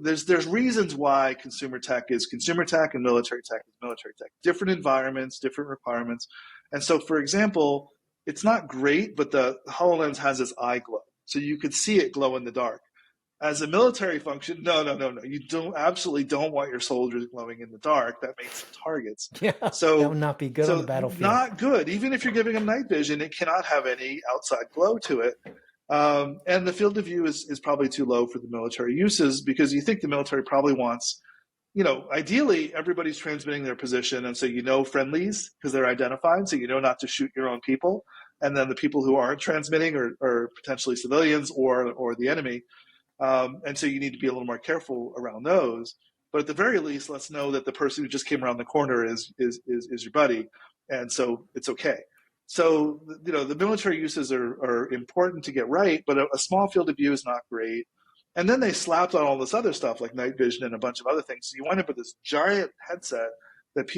there's reasons why consumer tech is consumer tech and military tech is military tech. Different environments, different requirements. And so, for example, it's not great, but the HoloLens has this eye glow. So you could see it glow in the dark. As a military function, no. You absolutely don't want your soldiers glowing in the dark. That makes them targets. Yeah, that would So, not be good on the so battlefield. not good. Even if you're giving them night vision, it cannot have any outside glow to it. And the field of view is probably too low for the military uses because you think the military probably wants, ideally everybody's transmitting their position. And so, friendlies because they're identified. So, not to shoot your own people. And then the people who aren't transmitting are potentially civilians or the enemy. And so you need to be a little more careful around those. But at the very least, let's know that the person who just came around the corner is your buddy. And so it's okay. So, the military uses are important to get right, but a small field of view is not great. And then they slapped on all this other stuff like night vision and a bunch of other things. So you wind up with this giant headset that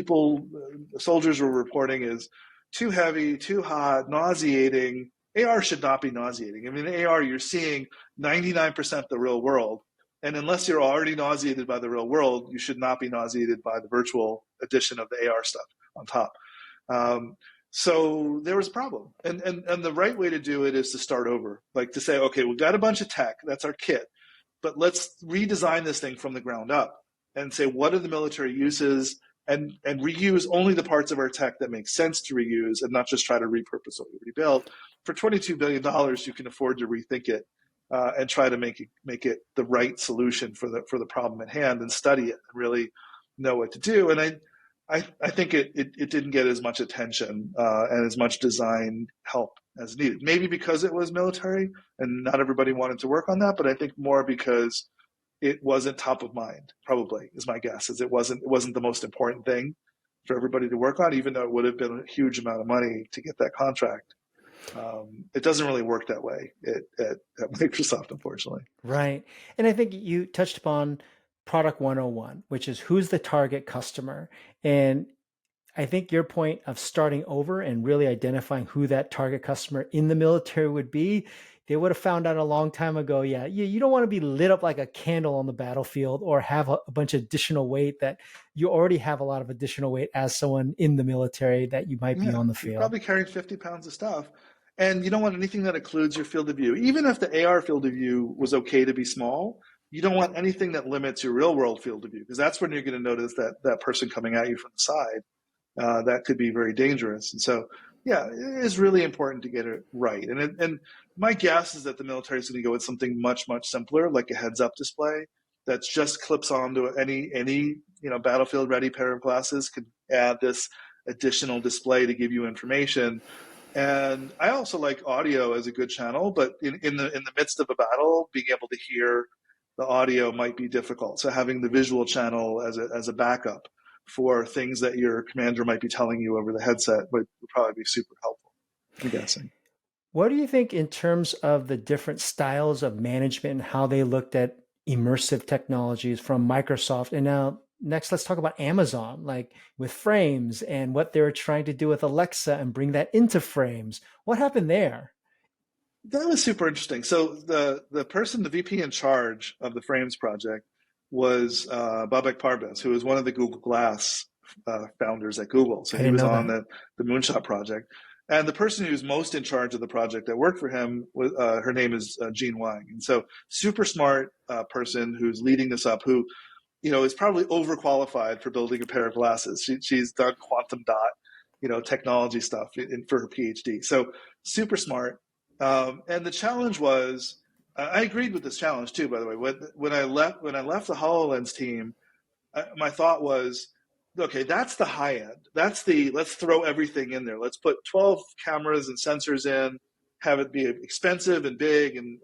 soldiers were reporting is too heavy, too hot, nauseating. AR should not be nauseating. I mean, in AR, you're seeing 99% the real world. And unless you're already nauseated by the real world, you should not be nauseated by the virtual edition of the AR stuff on top. Um, so there was a problem. And the right way to do it is to start over, like to say, okay, we've got a bunch of tech, that's our kit, but let's redesign this thing from the ground up and say, what are the military uses, and reuse only the parts of our tech that make sense to reuse and not just try to repurpose what we rebuild. For $22 billion, you can afford to rethink it and try to make it the right solution for the problem at hand, and study it and really know what to do. And I think it didn't get as much attention and as much design help as needed. Maybe because it was military and not everybody wanted to work on that, but I think more because it wasn't top of mind, probably, is my guess, is it wasn't the most important thing for everybody to work on, even though it would have been a huge amount of money to get that contract. It doesn't really work that way at Microsoft, unfortunately. Right. And I think you touched upon product 101, which is who's the target customer. And I think your point of starting over and really identifying who that target customer in the military would be, they would have found out a long time ago. Yeah, you don't want to be lit up like a candle on the battlefield or have a bunch of additional weight that you already have a lot of additional weight as someone in the military that you might be on the You're field. probably carrying 50 pounds of stuff. And you don't want anything that occludes your field of view. Even if the AR field of view was okay to be small, you don't want anything that limits your real world field of view, because that's when you're going to notice that person coming at you from the side. That could be very dangerous. And so, yeah, it is really important to get it right. And my guess is that the military is going to go with something much, much simpler, like a heads-up display that just clips onto any battlefield ready pair of glasses. Could add this additional display to give you information. And I also like audio as a good channel, but in the midst of a battle, being able to hear the audio might be difficult. So having the visual channel as a backup for things that your commander might be telling you over the headset would probably be super helpful, I'm guessing. What do you think in terms of the different styles of management and how they looked at immersive technologies from Microsoft? And now, next, let's talk about Amazon, like with frames and what they were trying to do with Alexa and bring that into frames. What happened there? That was super interesting. So the VP in charge of the Frames project was Babak Parvez, who was one of the Google Glass founders at Google. So I he didn't was know on that. the Moonshot project. And the person who's most in charge of the project that worked for him, her name is Jean Wang. And so super smart person who's leading this up, who is probably overqualified for building a pair of glasses. She's done quantum dot, technology stuff for her PhD. So super smart. And the challenge was, I agreed with this challenge too, by the way. When I left the HoloLens team, my thought was, okay, that's the high end. Let's throw everything in there. Let's put 12 cameras and sensors in, have it be expensive and big. And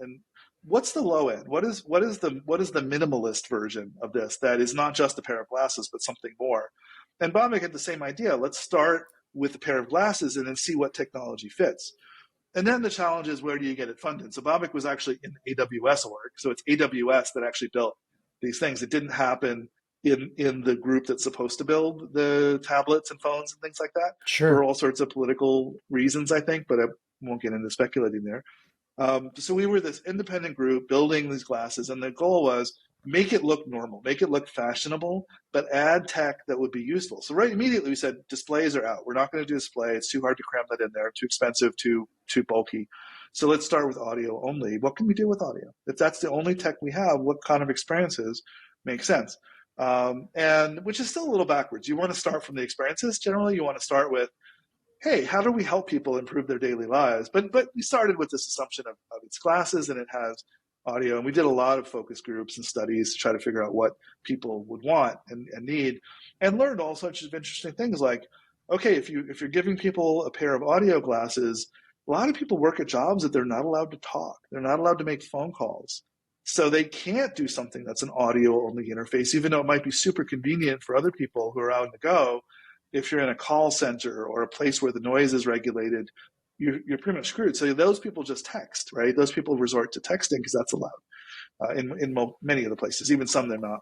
what's the low end? What is the minimalist version of this that is not just a pair of glasses, but something more? And Babak had the same idea. Let's start with a pair of glasses and then see what technology fits. And then the challenge is, where do you get it funded? So Babak was actually in the AWS org. So it's AWS that actually built these things. It didn't happen in the group that's supposed to build the tablets and phones and things like that, for Sure. all sorts of political reasons, I think, but I won't get into speculating there. So we were this independent group building these glasses, and the goal was make it look normal, make it look fashionable, but add tech that would be useful. So right immediately we said, displays are out. We're not going to do display. It's too hard to cram that in there, too expensive, too bulky. So let's start with audio only. What can we do with audio? If that's the only tech we have, what kind of experiences make sense? And which is still a little backwards. You want to start from the experiences. Generally, you want to start with, hey, how do we help people improve their daily lives? But we started with this assumption of its glasses, and it has audio. And we did a lot of focus groups and studies to try to figure out what people would want and need, and learned all sorts of interesting things like, okay, if you're giving people a pair of audio glasses, a lot of people work at jobs that they're not allowed to talk. They're not allowed to make phone calls. So they can't do something that's an audio only interface, even though it might be super convenient for other people who are out on the go. if you're in a call center or a place where the noise is regulated, you're pretty much screwed. So those people just text, right? Those people resort to texting because that's allowed in many of the places, even some they're not.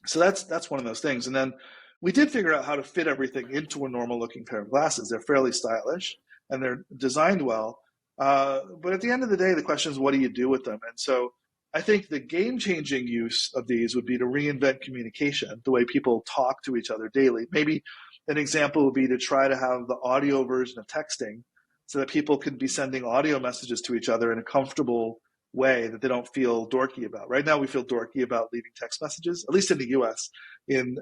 So that's one of those things. And then we did figure out how to fit everything into a normal looking pair of glasses. They're fairly stylish and they're designed well. But at the end of the day, the question is, what do you do with them? And so I think the game changing use of these would be to reinvent communication, the way people talk to each other daily. Maybe an example would be to try to have the audio version of texting so that people can be sending audio messages to each other in a comfortable way that they don't feel dorky about. Right now, we feel dorky about leaving text messages, at least in the U.S. In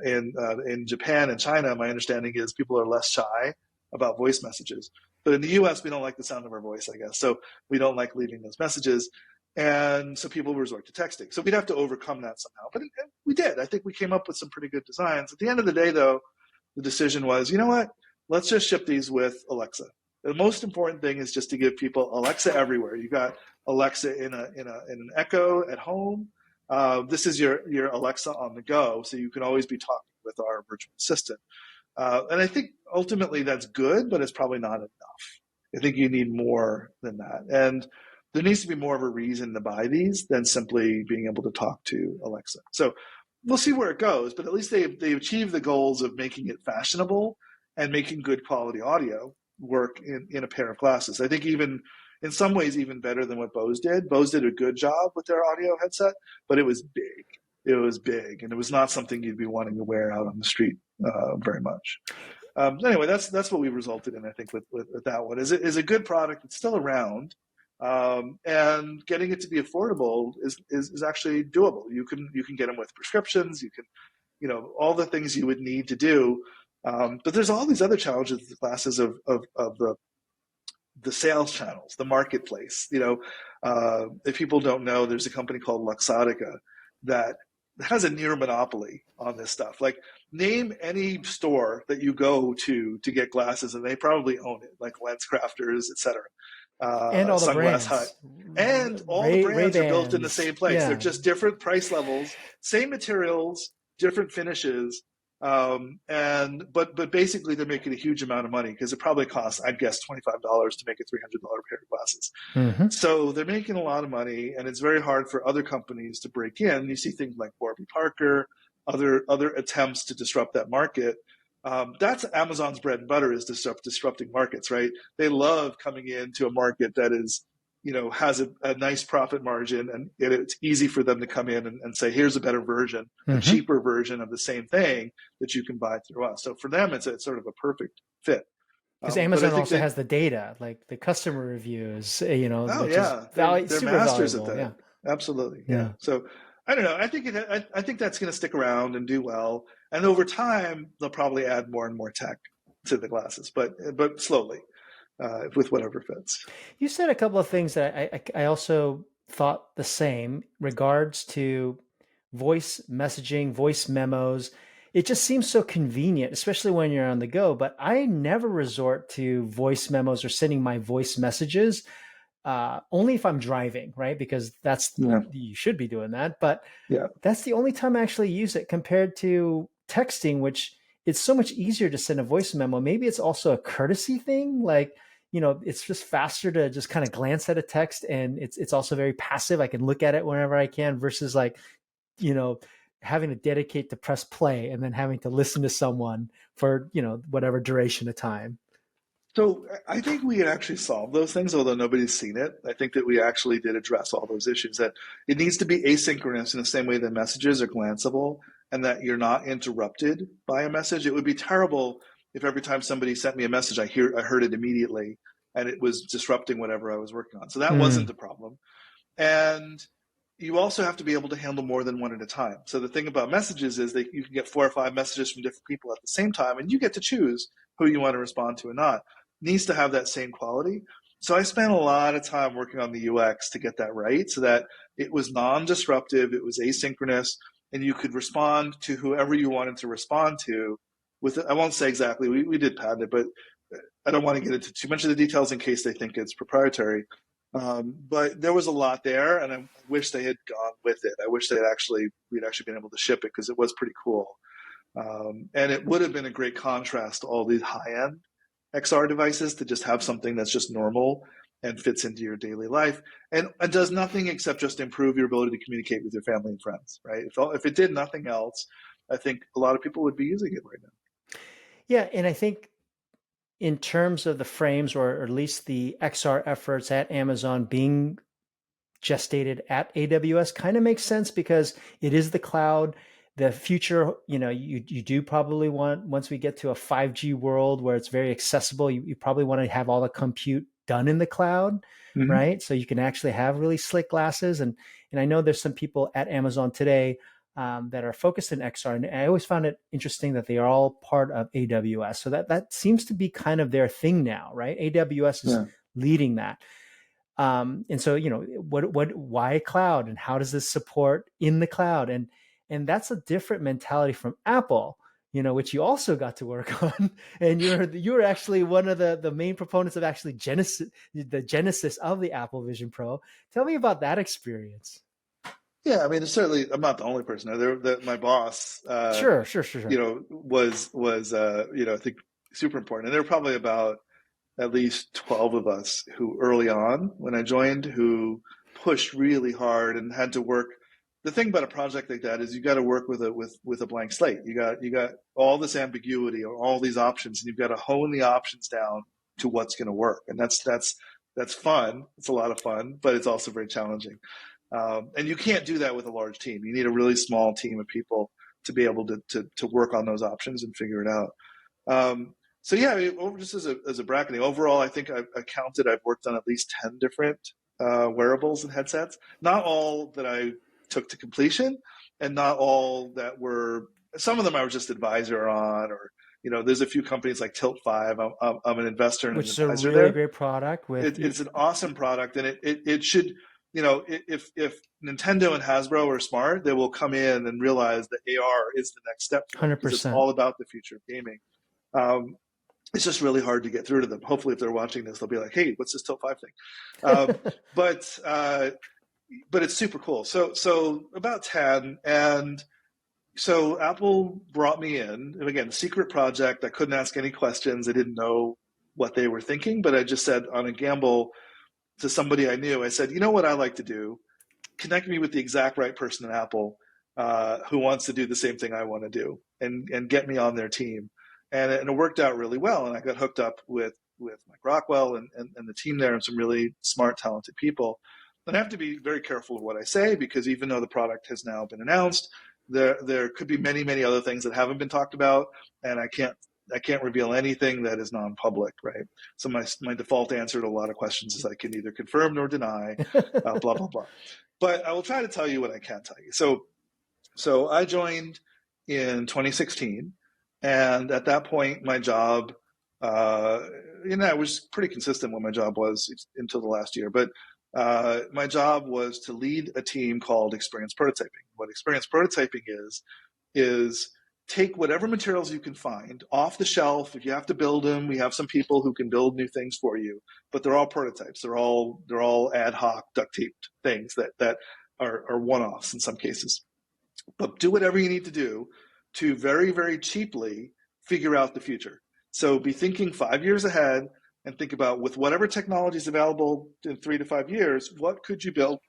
Japan and China, my understanding is people are less shy about voice messages. But in the U.S., we don't like the sound of our voice, I guess. So we don't like leaving those messages. And so people resort to texting. So we'd have to overcome that somehow. But we did. I think we came up with some pretty good designs. At the end of the day, though, the decision was, you know what? Let's just ship these with Alexa. The most important thing is just to give people Alexa everywhere. You got Alexa in an Echo at home. This is your Alexa on the go, so you can always be talking with our virtual assistant. And I think ultimately that's good, but it's probably not enough. I think you need more than that. And there needs to be more of a reason to buy these than simply being able to talk to Alexa. So we'll see where it goes, but at least they achieve the goals of making it fashionable and making good quality audio work in a pair of glasses. I think even in some ways even better than what Bose did. Bose did a good job with their audio headset, but it was big. It was big, and it was not something you'd be wanting to wear out on the street very much. Anyway, that's what we resulted in. I think with that one is a good product. It's still around, and getting it to be affordable is actually doable. You can get them with prescriptions. You can, all the things you would need to do. But there's all these other challenges with the glasses of the sales channels, the marketplace. If people don't know, there's a company called Luxottica that has a near monopoly on this stuff. Like, name any store that you go to get glasses, and they probably own it, like Lens Crafters, etc. And all the Sunglass Hut. brands. And all the brands are built in the Ray-Bans. same place. They're Yeah. just different price levels, same materials, different finishes. But basically they're making a huge amount of money because it probably costs, I'd guess, $25 to make a $300 pair of glasses. Mm-hmm. So they're making a lot of money, and it's very hard for other companies to break in. You see things like Warby Parker, other attempts to disrupt that market. That's Amazon's bread and butter, is disrupting markets, right? They love coming into a market that is, has a nice profit margin, and it's easy for them to come in and say, here's a better version, a cheaper version of the same thing that you can buy through us. So for them, it's sort of a perfect fit. Because Amazon also has the data, like the customer reviews, Oh which is yeah, they're super masters at valuable. that. Yeah. Absolutely, Yeah. yeah. So I don't know. I think that's going to stick around and do well, and over time they'll probably add more and more tech to the glasses, but slowly, with whatever fits. You said a couple of things that I also thought the same regards to voice messaging, voice memos. It just seems so convenient, especially when you're on the go. But I never resort to voice memos or sending my voice messages, only if I'm driving, right? Because you should be doing that. But Yeah. that's the only time I actually use it compared to texting, which it's so much easier to send a voice memo. Maybe it's also a courtesy thing. Like, it's just faster to just kind of glance at a text, and it's also very passive. I can look at it whenever I can versus like, having to dedicate to press play and then having to listen to someone for, whatever duration of time. So I think we had actually solved those things, although nobody's seen it. I think that we actually did address all those issues, that it needs to be asynchronous in the same way that messages are glanceable and that you're not interrupted by a message. It would be terrible if every time somebody sent me a message, I heard it immediately and it was disrupting whatever I was working on. So that wasn't the problem. And you also have to be able to handle more than one at a time. So the thing about messages is that you can get 4 or 5 messages from different people at the same time, and you get to choose who you want to respond to or not. Needs to have that same quality. So I spent a lot of time working on the UX to get that right, so that it was non-disruptive, it was asynchronous, and you could respond to whoever you wanted to respond to. I won't say exactly, we did patent it, but I don't want to get into too much of the details in case they think it's proprietary. But there was a lot there, and I wish they had gone with it. I wish we'd actually been able to ship it, because it was pretty cool. And it would have been a great contrast to all these high-end XR devices to just have something that's just normal and fits into your daily life and does nothing except just improve your ability to communicate with your family and friends, right? If it did nothing else, I think a lot of people would be using it right now. Yeah, and I think in terms of the frames, or at least the XR efforts at Amazon being gestated at AWS, kind of makes sense because it is the cloud. The future, you do probably want, once we get to a 5G world where it's very accessible, you probably want to have all the compute done in the cloud, Mm-hmm. right? So you can actually have really slick glasses. And I know there's some people at Amazon today that are focused in XR, and I always found it interesting that they are all part of AWS. So that seems to be kind of their thing now, right? AWS is Yeah. leading that. And so, why cloud, and how does this support in the cloud? And that's a different mentality from Apple, which you also got to work on. And you're actually one of the main proponents of actually the genesis of the Apple Vision Pro. Tell me about that experience. Yeah, I mean, certainly, I'm not the only person. My boss, Sure. was I think super important. And there were probably about at least 12 of us who early on when I joined who pushed really hard and had to work. The thing about a project like that is you got to work with a blank slate. You got all this ambiguity or all these options, and you've got to hone the options down to what's going to work. And that's fun. It's a lot of fun, but it's also very challenging. And you can't do that with a large team. You need a really small team of people to be able to work on those options and figure it out. So yeah, just as a bracketing, overall, I think I counted. I've worked on at least 10 different wearables and headsets. Not all that I took to completion, and not all that were. Some of them I was just advisor on, or there's a few companies like Tilt 5. I'm an investor and Which an is a advisor really there. great product with It's an awesome product, and it should. If Nintendo and Hasbro are smart, they will come in and realize that AR is the next step for them because it's 100%. all about the future of gaming. Um, it's just really hard to get through to them. Hopefully, if they're watching this, they'll be like, "Hey, what's this Tilt 5 thing?" Um, but uh, but it's super cool. So about 10, and so Apple brought me in, and again, secret project. I couldn't ask any questions. I didn't know what they were thinking, but I just said on a gamble to somebody I knew. I said, "You know what I like to do? Connect me with the exact right person at Apple who wants to do the same thing I want to do, and get me on their team." And it worked out really well. And I got hooked up with Mike Rockwell and the team there, and some really smart, talented people. And I have to be very careful of what I say, because even though the product has now been announced, there could be many other things that haven't been talked about, and I can't reveal anything that is non-public, right? So my default answer to a lot of questions is I can neither confirm nor deny, blah blah blah. But I will try to tell you what I can tell you. So I joined in 2016, and at that point, my job, I was pretty consistent what my job was until the last year. But my job was to lead a team called Experience Prototyping. What Experience Prototyping is take whatever materials you can find off the shelf. If you have to build them, we have some people who can build new things for you, but they're all prototypes. They're all ad hoc duct taped things that are one-offs in some cases. But do whatever you need to do to very, very cheaply figure out the future. So be thinking 5 years ahead and think about, with whatever technology is available in 3 to 5 years, what could you build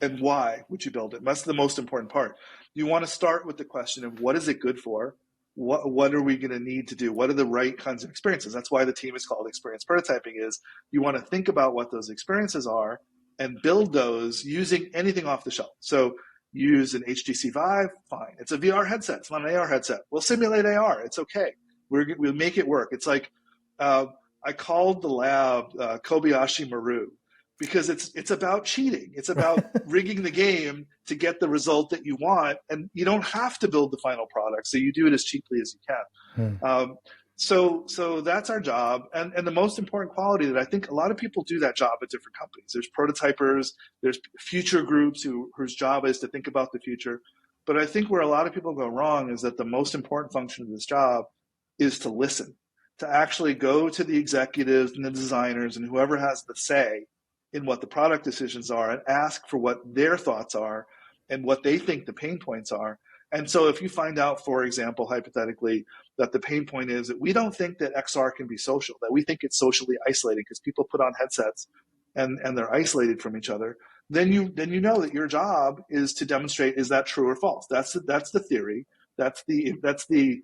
and why would you build it? That's the most important part. You want to start with the question of what is it good for? What are we going to need to do? What are the right kinds of experiences? That's why the team is called Experience Prototyping. Is you want to think about what those experiences are and build those using anything off the shelf. So use an HTC Vive, fine. It's a VR headset. It's not an AR headset. We'll simulate AR. It's okay. We'll make it work. It's like I called the lab Kobayashi Maru, because it's about cheating. It's about rigging the game to get the result that you want, and you don't have to build the final product, so you do it as cheaply as you can. So that's our job, and the most important quality that I think a lot of people do that job at different companies. There's prototypers, there's future groups whose job is to think about the future. But I think where a lot of people go wrong is that the most important function of this job is to listen, to actually go to the executives and the designers and whoever has the say in what the product decisions are, and ask for what their thoughts are and what they think the pain points are, And so if you find out, for example, hypothetically, that the pain point is that we don't think that XR can be social, that we think it's socially isolating because people put on headsets and they're isolated from each other, then you know that your job is to demonstrate, is that true or false? That's the theory. That's the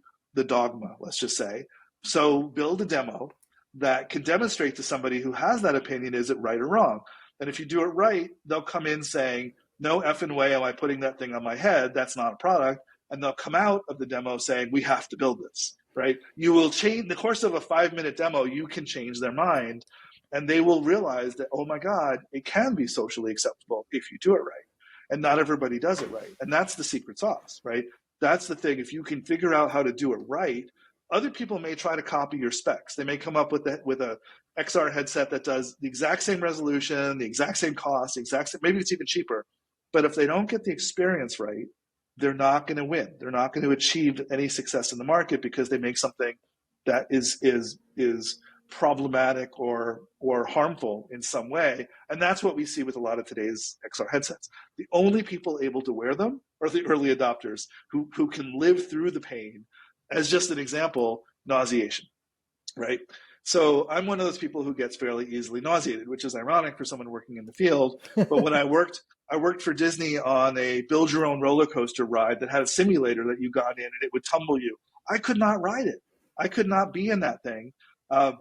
dogma, let's just say. So build a demo that can demonstrate to somebody who has that opinion, is it right or wrong? And if you do it right, they'll come in saying, no effing way am I putting that thing on my head. That's not a product. And they'll come out of the demo saying, we have to build this, right? You will change the course of a 5-minute demo. You can change their mind and they will realize that, oh my God, it can be socially acceptable if you do it right. And not everybody does it right. And that's the secret sauce, right? That's the thing. If you can figure out how to do it right, other people may try to copy your specs. They may come up with a XR headset that does the exact same resolution, the exact same cost, the exact same, maybe it's even cheaper. But if they don't get the experience right, they're not going to win. They're not going to achieve any success in the market because they make something that is problematic or harmful in some way. And that's what we see with a lot of today's XR headsets. The only people able to wear them are the early adopters who can live through the pain. As just an example, nauseation, right? So I'm one of those people who gets fairly easily nauseated, which is ironic for someone working in the field. But when I worked for Disney on a build your own roller coaster ride that had a simulator that you got in and it would tumble you. I could not ride it. I could not be in that thing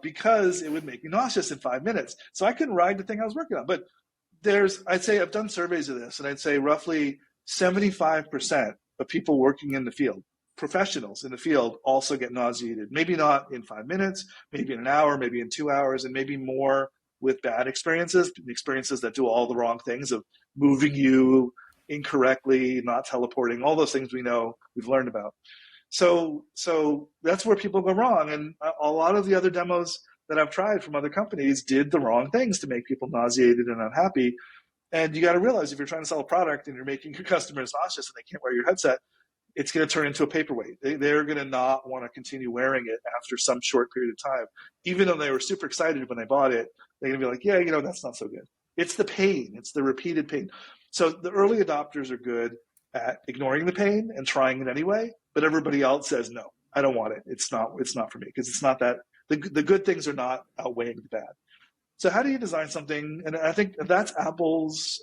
because it would make me nauseous in 5 minutes. So I couldn't ride the thing I was working on. But I'd say I've done surveys of this, and I'd say roughly 75% of people working in the field, professionals in the field, also get nauseated. Maybe not in 5 minutes, maybe in an hour, maybe in 2 hours, and maybe more with bad experiences that do all the wrong things of moving you incorrectly, not teleporting, all those things we've learned about. So that's where people go wrong. And a lot of the other demos that I've tried from other companies did the wrong things to make people nauseated and unhappy. And you got to realize if you're trying to sell a product and you're making your customers nauseous and they can't wear your headset, it's going to turn into a paperweight. They're going to not want to continue wearing it after some short period of time. Even though they were super excited when they bought it, they're going to be like, yeah, that's not so good. It's the pain. It's the repeated pain. So the early adopters are good at ignoring the pain and trying it anyway, but everybody else says, no, I don't want it. It's not for me because it's not that the good things are not outweighing the bad. So how do you design something? And I think that's Apple's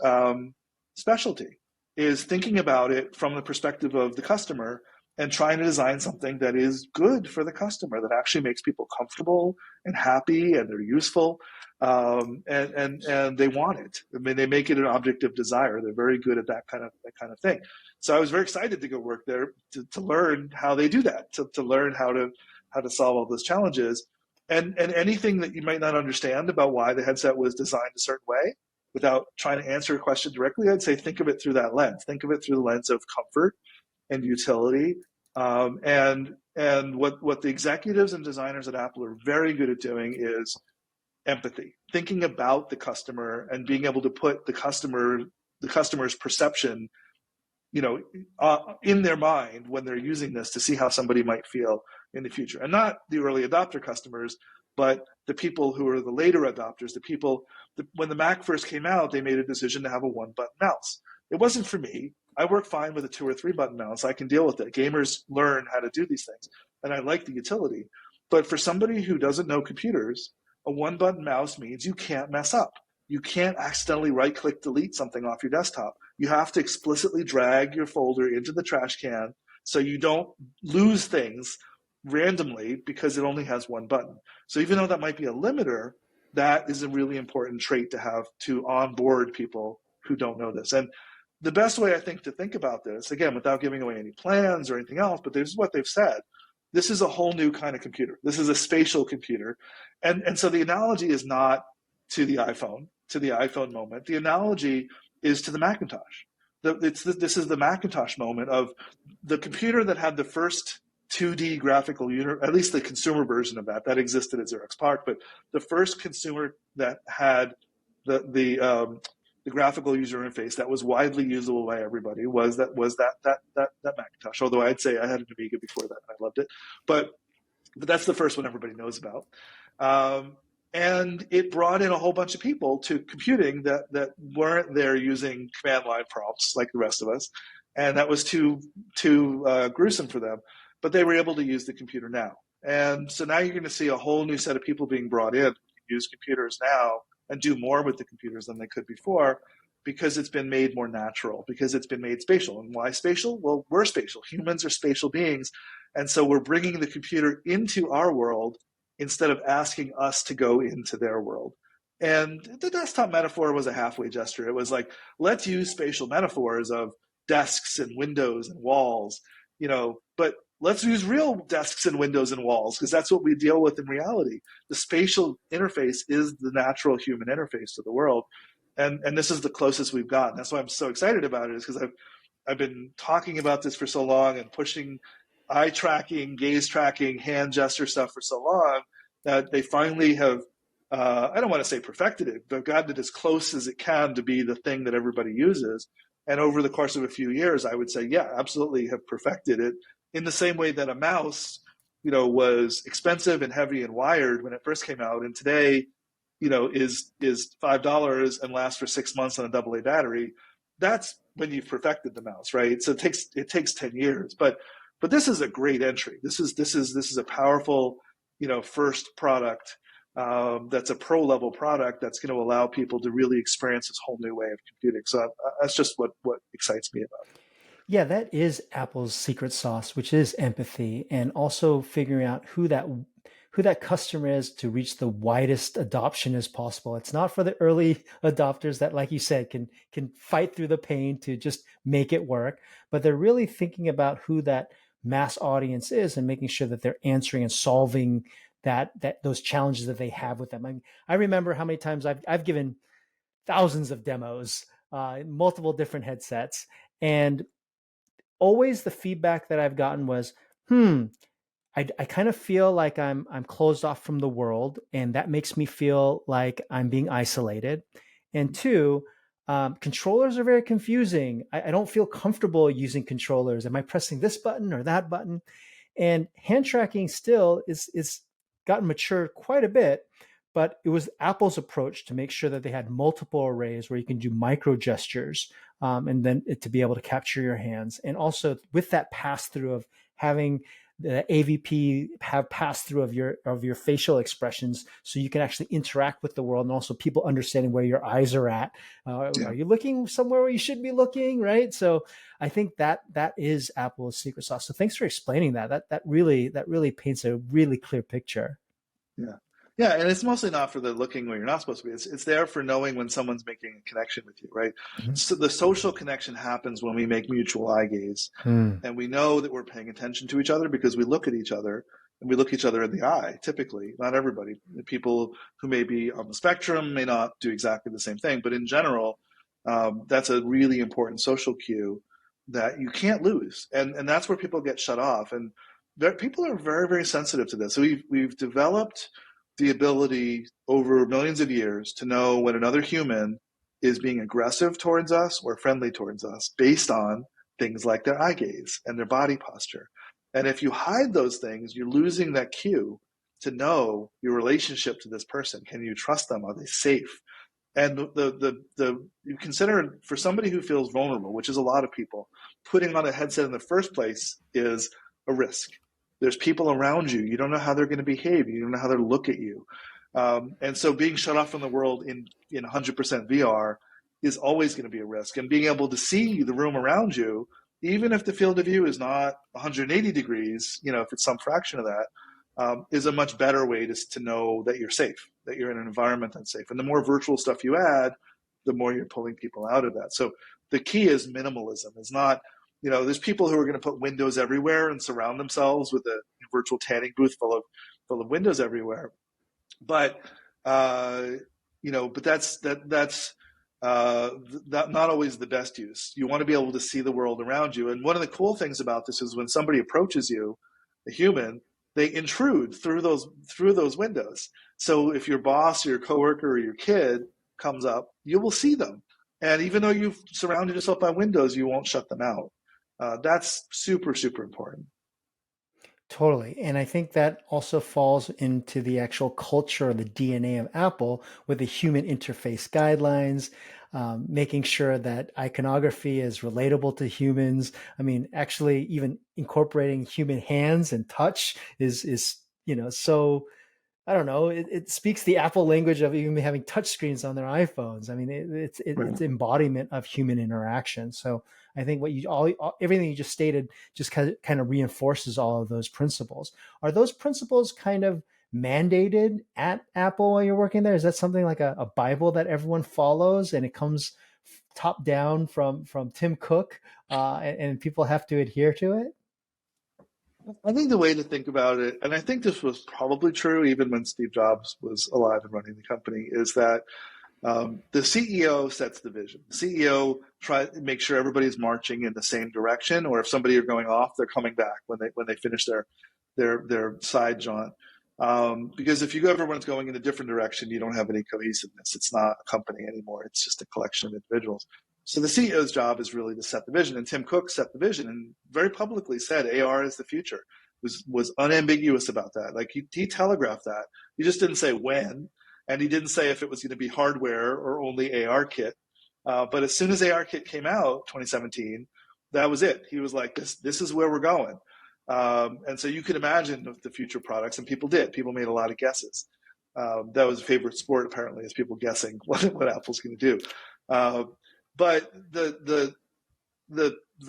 specialty, is thinking about it from the perspective of the customer and trying to design something that is good for the customer, that actually makes people comfortable and happy and they're useful, and they want it. I mean, they make it an object of desire. They're very good at that kind of thing. So I was very excited to go work there to learn how they do that, to learn how to solve all those challenges. And anything that you might not understand about why the headset was designed a certain way, without trying to answer a question directly, I'd say think of it through that lens. Think of it through the lens of comfort and utility. And what the executives and designers at Apple are very good at doing is empathy, thinking about the customer and being able to put the customer's perception, in their mind when they're using this to see how somebody might feel in the future. And not the early adopter customers, but the people who are the later adopters, when the Mac first came out, they made a decision to have a 1-button mouse. It wasn't for me. I work fine with a 2 or 3-button mouse. I can deal with it. Gamers learn how to do these things, and I like the utility. But for somebody who doesn't know computers, a 1-button mouse means you can't mess up. You can't accidentally right-click delete something off your desktop. You have to explicitly drag your folder into the trash can so you don't lose things randomly because it only has 1 button. So even though that might be a limiter, that is a really important trait to have to onboard people who don't know this. And the best way I think to think about this, again, without giving away any plans or anything else, but this is what they've said. This is a whole new kind of computer. This is a spatial computer. And so the analogy is not to the iPhone moment. The analogy is to the Macintosh. This is the Macintosh moment of the computer that had the first 2D graphical unit, at least the consumer version of that existed at Xerox PARC, but the first consumer that had the graphical user interface that was widely usable by everybody was that Macintosh. Although I'd say I had an Amiga before that and I loved it, but that's the first one everybody knows about. And it brought in a whole bunch of people to computing that weren't there using command line prompts like the rest of us. and that was too gruesome for them. But they were able to use the computer now, and so now you're going to see a whole new set of people being brought in who can use computers now and do more with the computers than they could before, because it's been made more natural, because it's been made spatial. And why spatial? Well, we're spatial. Humans are spatial beings, and so we're bringing the computer into our world instead of asking us to go into their world. And the desktop metaphor was a halfway gesture. It was like, let's use spatial metaphors of desks and windows and walls, but let's use real desks and windows and walls, because that's what we deal with in reality. The spatial interface is the natural human interface to the world. And this is the closest we've gotten. That's why I'm so excited about it, is because I've been talking about this for so long and pushing eye tracking, gaze tracking, hand gesture stuff for so long that they finally have, I don't want to say perfected it, but gotten it as close as it can to be the thing that everybody uses. And over the course of a few years, I would say, yeah, absolutely have perfected it, in the same way that a mouse, was expensive and heavy and wired when it first came out, and today, is $5 and lasts for 6 months on a AA battery. That's when you've perfected the mouse, right? So it takes 10 years, but this is a great entry. This is a powerful, first product, that's a pro level product that's going to allow people to really experience this whole new way of computing. So that's just what excites me about it. Yeah, that is Apple's secret sauce, which is empathy and also figuring out who that customer is to reach the widest adoption as possible. It's not for the early adopters that, like you said, can fight through the pain to just make it work, but they're really thinking about who that mass audience is and making sure that they're answering and solving that those challenges that they have with them. I remember how many times I've given thousands of demos, multiple different headsets, and always the feedback that I've gotten was, I kind of feel like I'm closed off from the world, and that makes me feel like I'm being isolated. And two, controllers are very confusing. I don't feel comfortable using controllers. Am I pressing this button or that button? And hand tracking still is gotten matured quite a bit, but it was Apple's approach to make sure that they had multiple arrays where you can do micro gestures, and then to be able to capture your hands, and also with that pass through of having the AVP have pass through of your facial expressions, so you can actually interact with the world, and also people understanding where your eyes are at. Yeah. Are you looking somewhere where you should be looking? Right. So I think that is Apple's secret sauce. So thanks for explaining that. That really paints a really clear picture. Yeah. Yeah, and it's mostly not for the looking where you're not supposed to be. It's there for knowing when someone's making a connection with you, right? Mhm. So the social connection happens when we make mutual eye gaze, Hmm. and we know that we're paying attention to each other because we look at each other, and we look each other in the eye. Typically, not everybody. People who may be on the spectrum may not do exactly the same thing, but in general, that's a really important social cue that you can't lose, and that's where people get shut off. And people are very, very sensitive to this. So we've developed the ability over millions of years to know when another human is being aggressive towards us or friendly towards us based on things like their eye gaze and their body posture. And if you hide those things, you're losing that cue to know your relationship to this person. Can you trust them? Are they safe? And you consider, for somebody who feels vulnerable, which is a lot of people, putting on a headset in the first place is a risk. There's people around you. You don't know how they're going to behave. You don't know how they'll look at you. And so being shut off from the world in 100% VR is always going to be a risk. And being able to see the room around you, even if the field of view is not 180 degrees, if it's some fraction of that, is a much better way to know that you're safe, that you're in an environment that's safe. And the more virtual stuff you add, the more you're pulling people out of that. So the key is minimalism. It's not, there's people who are going to put windows everywhere and surround themselves with a virtual tanning booth full of windows everywhere. But but that's not always the best use. You want to be able to see the world around you. And one of the cool things about this is when somebody approaches you, a human, they intrude through those windows. So if your boss or your coworker or your kid comes up, you will see them. And even though you've surrounded yourself by windows, you won't shut them out. That's super, super important. Totally. And I think that also falls into the actual culture or the DNA of Apple with the human interface guidelines. making sure that iconography is relatable to humans. I mean, actually, even incorporating human hands and touch is so I don't know. It speaks the Apple language of even having touchscreens on their iPhones. I mean, it's Right. embodiment of human interaction. So I think what you all everything you just stated just kind of reinforces all of those principles. Are those principles kind of mandated at Apple while you're working there? Is that something like a Bible that everyone follows and it comes top down from Tim Cook, and people have to adhere to it? I think the way to think about it, and I think this was probably true even when Steve Jobs was alive and running the company, is that the CEO sets the vision. The CEO try to make sure everybody's marching in the same direction, or if somebody are going off, they're coming back when they finish their side jaunt. Because if everyone's going in a different direction, you don't have any cohesiveness. It's not a company anymore. It's just a collection of individuals. So the CEO's job is really to set the vision. And Tim Cook set the vision and very publicly said AR is the future. Was unambiguous about that. Like he telegraphed that. He just didn't say when, and he didn't say if it was going to be hardware or only AR kit. But as soon as AR kit came out, 2017, that was it. He was like, this is where we're going. And so you can imagine the future products, and people did. People made a lot of guesses. That was a favorite sport, apparently, is people guessing what Apple's going to do. But the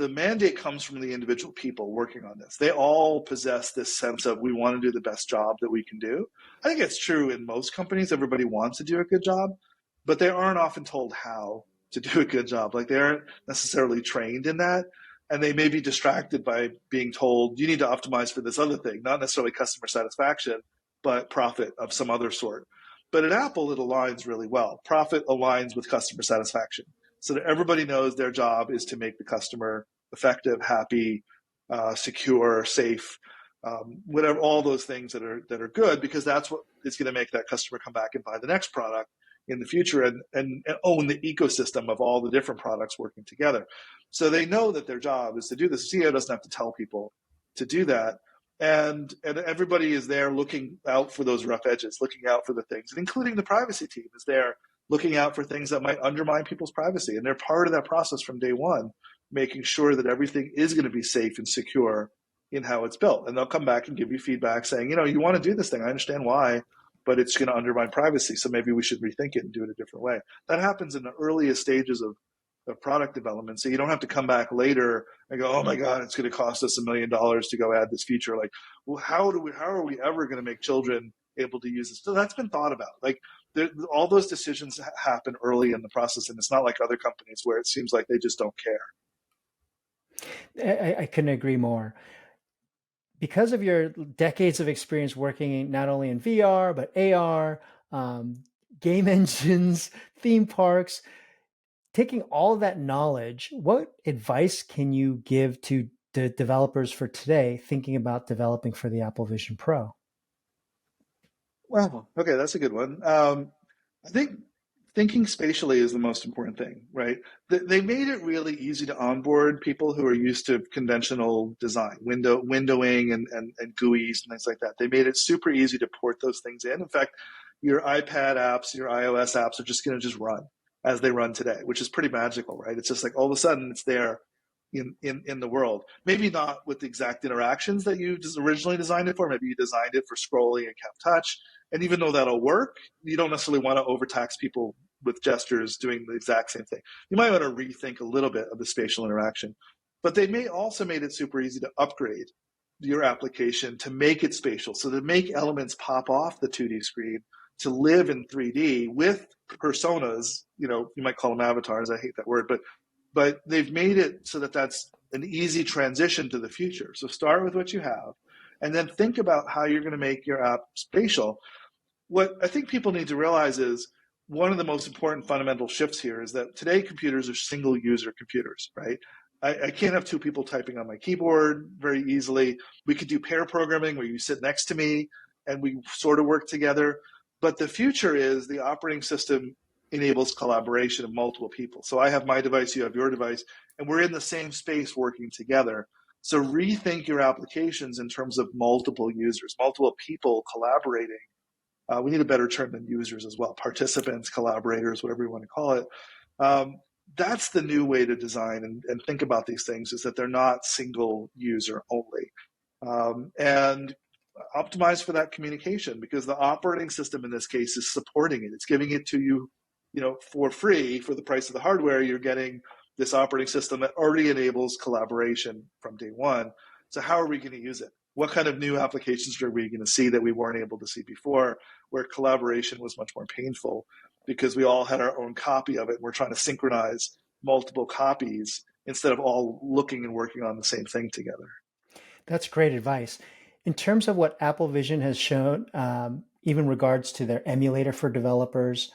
mandate comes from the individual people working on this. They all possess this sense of we want to do the best job that we can do. I think it's true in most companies. Everybody wants to do a good job, but they aren't often told how to do a good job. Like they aren't necessarily trained in that. And they may be distracted by being told you need to optimize for this other thing, not necessarily customer satisfaction, but profit of some other sort. But at Apple, it aligns really well. Profit aligns with customer satisfaction so that everybody knows their job is to make the customer effective, happy, secure, safe, whatever, all those things that are good, because that's what is going to make that customer come back and buy the next product in the future and own the ecosystem of all the different products working together. So they know that their job is to do this. The CEO doesn't have to tell people to do that. And everybody is there looking out for those rough edges, looking out for the things, and including the privacy team is there looking out for things that might undermine people's privacy. And they're part of that process from day one, making sure that everything is going to be safe and secure in how it's built. And they'll come back and give you feedback saying, you want to do this thing. I understand why, but it's going to undermine privacy. So maybe we should rethink it and do it a different way. That happens in the earliest stages of product development. So you don't have to come back later and go, oh my God, it's going to cost us $1 million to go add this feature. Like, well, how are we ever going to make children able to use this? So that's been thought about. Like all those decisions happen early in the process. And it's not like other companies where it seems like they just don't care. I couldn't agree more. Because of your decades of experience working not only in VR, but AR, game engines, theme parks, taking all of that knowledge, what advice can you give to the developers for today thinking about developing for the Apple Vision Pro? Well, okay, that's a good one. I think thinking spatially is the most important thing, right? They made it really easy to onboard people who are used to conventional design, windowing and GUIs and things like that. They made it super easy to port those things in. In fact, your iPad apps, your iOS apps are just going to just run as they run today, which is pretty magical, right? It's just like all of a sudden it's there in the world. Maybe not with the exact interactions that you just originally designed it for. Maybe you designed it for scrolling and kept touch. And even though that'll work, you don't necessarily want to overtax people with gestures doing the exact same thing. You might want to rethink a little bit of the spatial interaction. But they may also made it super easy to upgrade your application to make it spatial. So to make elements pop off the 2D screen to live in 3D with personas, you might call them avatars. I hate that word, but they've made it so that that's an easy transition to the future. So start with what you have and then think about how you're going to make your app spatial. What I think people need to realize is one of the most important fundamental shifts here is that today computers are single user computers, right? I can't have two people typing on my keyboard very easily. We could do pair programming where you sit next to me and we sort of work together. But the future is the operating system enables collaboration of multiple people. So I have my device, you have your device, and we're in the same space working together. So rethink your applications in terms of multiple users, multiple people collaborating. We need a better term than users as well, participants, collaborators, whatever you want to call it. Um, that's the new way to design and think about these things, is that they're not single user only. And optimize for that communication, because the operating system in this case is supporting it. It's giving it to you, for free. For the price of the hardware, you're getting this operating system that already enables collaboration from day one. So how are we going to use it? What kind of new applications are we going to see that we weren't able to see before, where collaboration was much more painful because we all had our own copy of it. And we're trying to synchronize multiple copies instead of all looking and working on the same thing together. That's great advice. In terms of what Apple Vision has shown, even regards to their emulator for developers,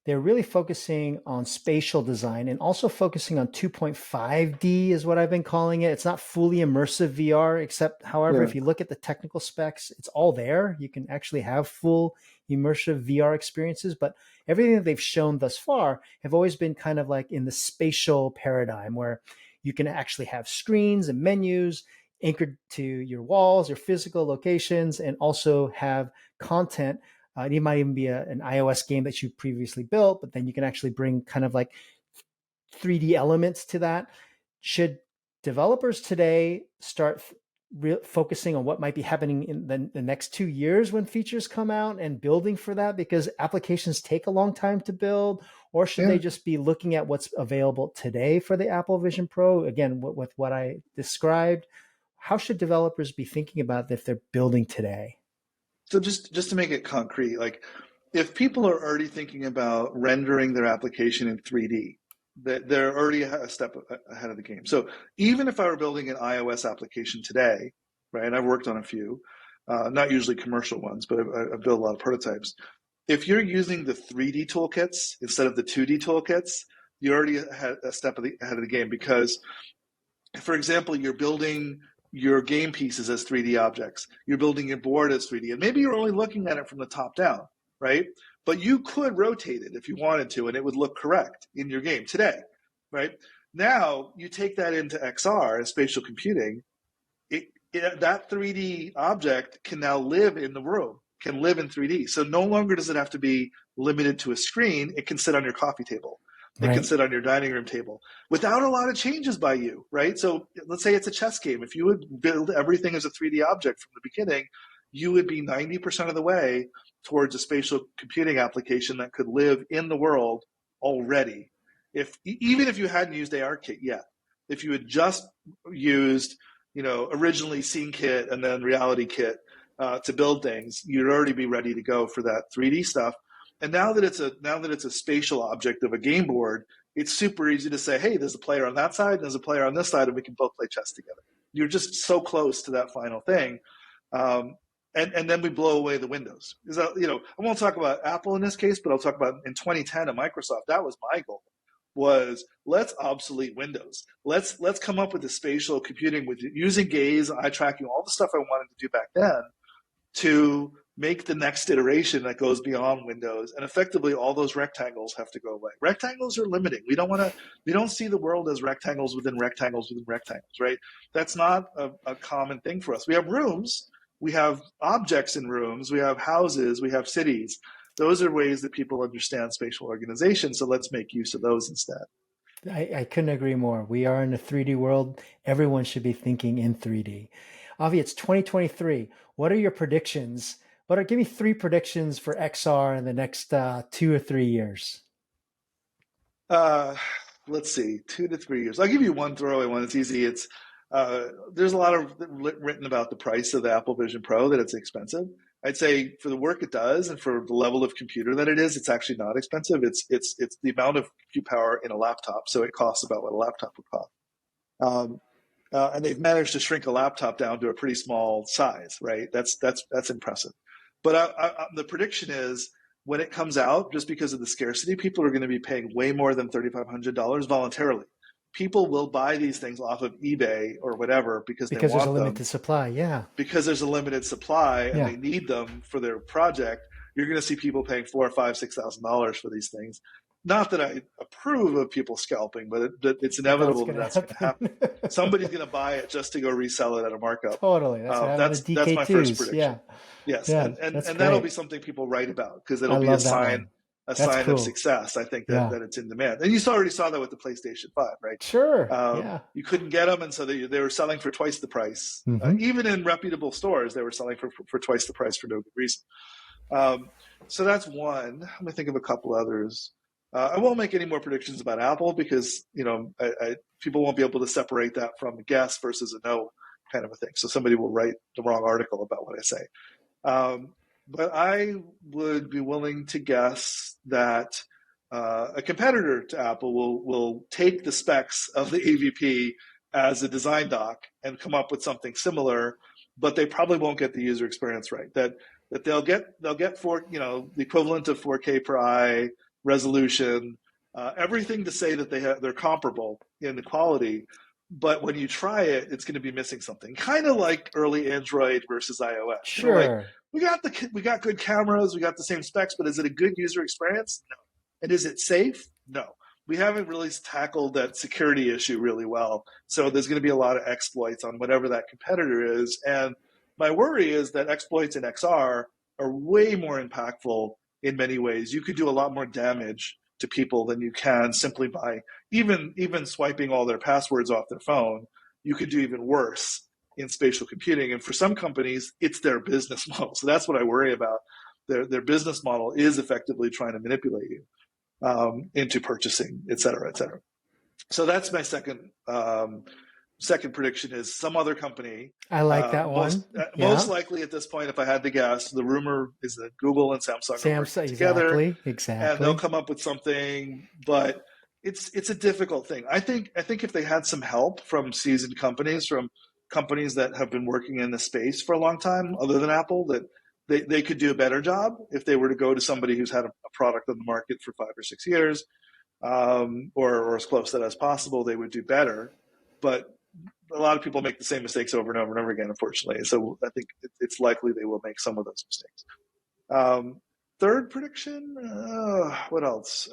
they're really focusing on spatial design and also focusing on 2.5D is what I've been calling it. It's not fully immersive VR, except, however, Yeah. if you look at the technical specs, it's all there. You can actually have full immersive VR experiences, but everything that they've shown thus far have always been kind of like in the spatial paradigm where you can actually have screens and menus anchored to your walls, your physical locations, and also have content. It might even be an iOS game that you previously built, but then you can actually bring kind of like 3D elements to that. Should developers today start focusing on what might be happening in the next 2 years when features come out and building for that, because applications take a long time to build? Or should Yeah. they just be looking at what's available today for the Apple Vision Pro? Again, with what I described, how should developers be thinking about if they're building today? So just to make it concrete, like if people are already thinking about rendering their application in 3D, that they're already a step ahead of the game. So even if I were building an iOS application today, right, and I've worked on a few, not usually commercial ones, but I've built a lot of prototypes. If you're using the 3D toolkits instead of the 2D toolkits, you're already a step ahead of the game, because for example, you're building your game pieces as 3D objects. You're building your board as 3D. And maybe you're only looking at it from the top down, right? But you could rotate it if you wanted to, and it would look correct in your game today, right? Now, you take that into XR and spatial computing, that 3D object can now live in the room, can live in 3D. So no longer does it have to be limited to a screen. It can sit on your coffee table. It can Right. sit on your dining room table without a lot of changes by you, right? So let's say it's a chess game. If you would build everything as a 3D object from the beginning, you would be 90% of the way towards a spatial computing application that could live in the world already. Even if you hadn't used ARKit yet, if you had just used, originally Scene Kit and then Reality Kit to build things, you'd already be ready to go for that 3D stuff. And now that it's a spatial object of a game board, it's super easy to say, hey, there's a player on that side, and there's a player on this side, and we can both play chess together. You're just so close to that final thing. And then we blow away the windows. I won't talk about Apple in this case, but I'll talk about in 2010 at Microsoft. That was my goal, was let's obsolete Windows. Let's come up with the spatial computing with using gaze, eye tracking, all the stuff I wanted to do back then, to make the next iteration that goes beyond Windows. And effectively, all those rectangles have to go away. Rectangles are limiting. We don't see the world as rectangles within rectangles within rectangles, right? That's not a common thing for us. We have rooms, we have objects in rooms, we have houses, we have cities. Those are ways that people understand spatial organization. So let's make use of those instead. I couldn't agree more. We are in a 3D world. Everyone should be thinking in 3D. Avi, it's 2023. What are your predictions? Give me 3 predictions for XR in the next 2 or 3 years. Uh, let's see, 2 to 3 years. I'll give you one throwaway one. It's easy. There's a lot of written about the price of the Apple Vision Pro, that it's expensive. I'd say for the work it does and for the level of computer that it is, it's actually not expensive. It's the amount of compute power in a laptop, so it costs about what a laptop would cost. Um, and they've managed to shrink a laptop down to a pretty small size, right? That's impressive. But the prediction is, when it comes out, just because of the scarcity, people are going to be paying way more than $3,500 voluntarily. People will buy these things off of eBay or whatever because they Because there's a want them, limited supply. Yeah. because there's a limited supply and Yeah. they need them for their project. You're going to see people paying $4,000, $5,000, $6,000 for these things. Not that I approve of people scalping, but it's But that's inevitable that going to that's going to happen. happen. Somebody's going to buy it just to go resell it at a markup. Totally. That's what happened to That's my first DK2s. prediction. Yeah. Yes, Yeah. and That's that'll great. be something people write about, because I it'll be a love that sign. one. a That's sign of cool. success. I think that Yeah. it's in demand, and you already saw that with the PlayStation 5, right? Sure. Yeah. You couldn't get them, and so they were selling for twice the price. Hmm. Even in reputable stores, they were selling for twice the price for no good reason. Um, so that's one. Let me think of a couple others. I won't make any more predictions about Apple because people won't be able to separate that from a guess versus a no kind of a thing. So somebody will write the wrong article about what I say. Um, but I would be willing to guess that a competitor to Apple will take the specs of the AVP as a design doc and come up with something similar, but they probably won't get the user experience right. That they'll get the equivalent of 4K per eye resolution, everything to say that they're comparable in the quality. But when you try it, it's going to be missing something. Kind of like early Android versus iOS. Like Sure. we got good cameras, we got the same specs, but is it a good user experience? No. And is it safe? No. We haven't really tackled that security issue really well. So there's going to be a lot of exploits on whatever that competitor is. And my worry is that exploits in XR are way more impactful in many ways. You could do a lot more damage to people than you can simply by even swiping all their passwords off their phone. You could do even worse in spatial computing. And for some companies, it's their business model. So that's what I worry about. Their business model is effectively trying to manipulate you into purchasing, et cetera, et cetera. So that's my second prediction is some other company. I like that one. Most Yeah. likely at this point, if I had to guess, the rumor is that Google and Samsung are working Samsung. together, Exactly. and they'll Exactly. come up with something. But it's a difficult thing. I think if they had some help from seasoned companies, from companies that have been working in the space for a long time, other than Apple, that they could do a better job if they were to go to somebody who's had a product on the market for 5 or 6 years, or as close to that as possible, they would do better. But a lot of people make the same mistakes over and over and over again, unfortunately. So I think it's likely they will make some of those mistakes. Um, Third prediction, what else?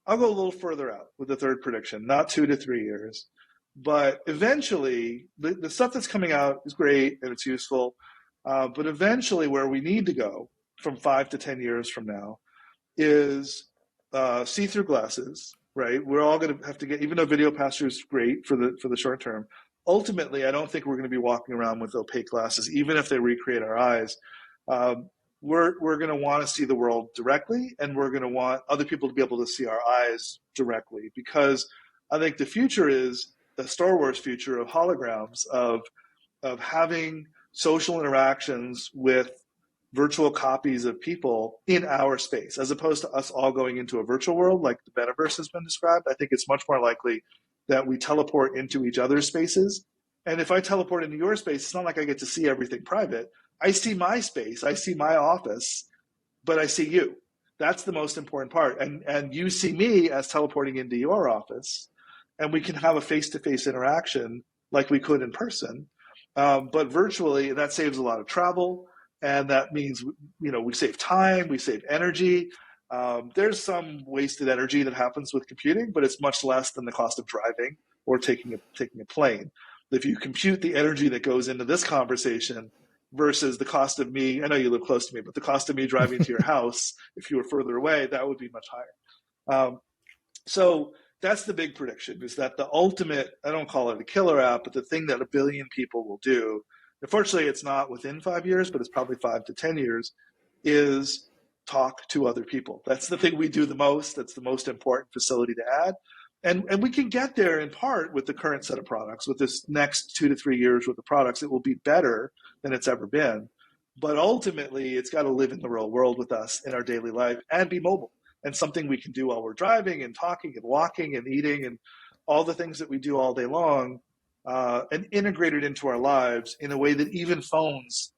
I'll go a little further out with the third prediction, not 2 to 3 years. But eventually, the stuff that's coming out is great and it's useful. But eventually, where we need to go from 5 to 10 years from now is see-through glasses, right? We're all going to have to get, even though video pass-through is great for the short term. Ultimately, I don't think we're going to be walking around with opaque glasses, even if they recreate our eyes. Um, we're going to want to see the world directly, and we're going to want other people to be able to see our eyes directly, because I think the future is the Star Wars future of holograms, of having social interactions with virtual copies of people in our space, as opposed to us all going into a virtual world like the metaverse has been described. I think it's much more likely that we teleport into each other's spaces. And if I teleport into your space, it's not like I get to see everything private. I see my space, I see my office, but I see you. That's the most important part. And you see me as teleporting into your office, and we can have a face-to-face interaction like we could in person. But virtually, that saves a lot of travel, and that means we save time, we save energy. There's some wasted energy that happens with computing, but it's much less than the cost of driving or taking a plane. If you compute the energy that goes into this conversation versus the cost of me, I know you live close to me, but the cost of me driving to your house, if you were further away, that would be much higher. So that's the big prediction, is that the ultimate, I don't call it a killer app, but the thing that a billion people will do, unfortunately it's not within 5 years, but it's probably 5 to 10 years, is talk to other people. That's the thing we do the most. That's the most important facility to add. And we can get there in part with the current set of products. With this next 2 to 3 years with the products, it will be better than it's ever been. But ultimately, it's got to live in the real world with us in our daily life and be mobile, and something we can do while we're driving and talking and walking and eating and all the things that we do all day long, and integrated into our lives in a way that even phones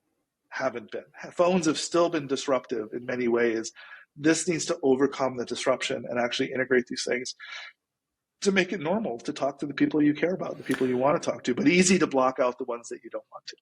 haven't been. Phones have still been disruptive in many ways. This needs to overcome the disruption and actually integrate these things to make it normal to talk to the people you care about, the people you want to talk to, but easy to block out the ones that you don't want to.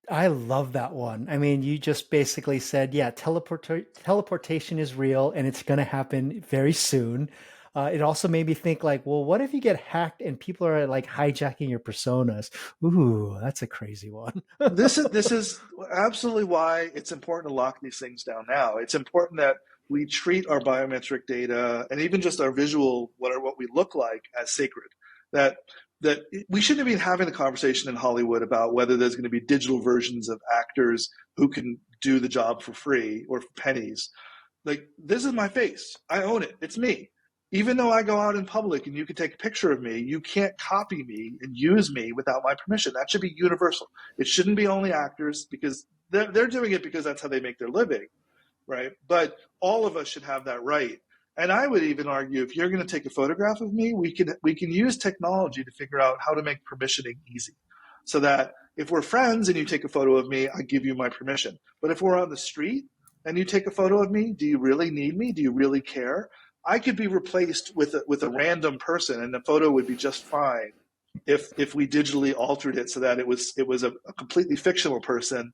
I love that one. I mean, you just basically said, yeah, teleportation is real and it's going to happen very soon. It also made me think like, well, what if you get hacked and people are like hijacking your personas? Ooh, that's a crazy one. This is absolutely why it's important to lock these things down now. It's important that we treat our biometric data and even just our visual, what we look like, as sacred. That that we shouldn't be having a conversation in Hollywood about whether there's going to be digital versions of actors who can do the job for free or for pennies. Like, this is my face. I own it. It's me. Even though I go out in public and you can take a picture of me, you can't copy me and use me without my permission. That should be universal. It shouldn't be only actors, because they're doing it because that's how they make their living, right? But all of us should have that right. And I would even argue, if you're going to take a photograph of me, we can use technology to figure out how to make permissioning easy, so that if we're friends and you take a photo of me, I give you my permission. But if we're on the street and you take a photo of me, do you really need me? Do you really care? I could be replaced with a random person, and the photo would be just fine if we digitally altered it so that it was a completely fictional person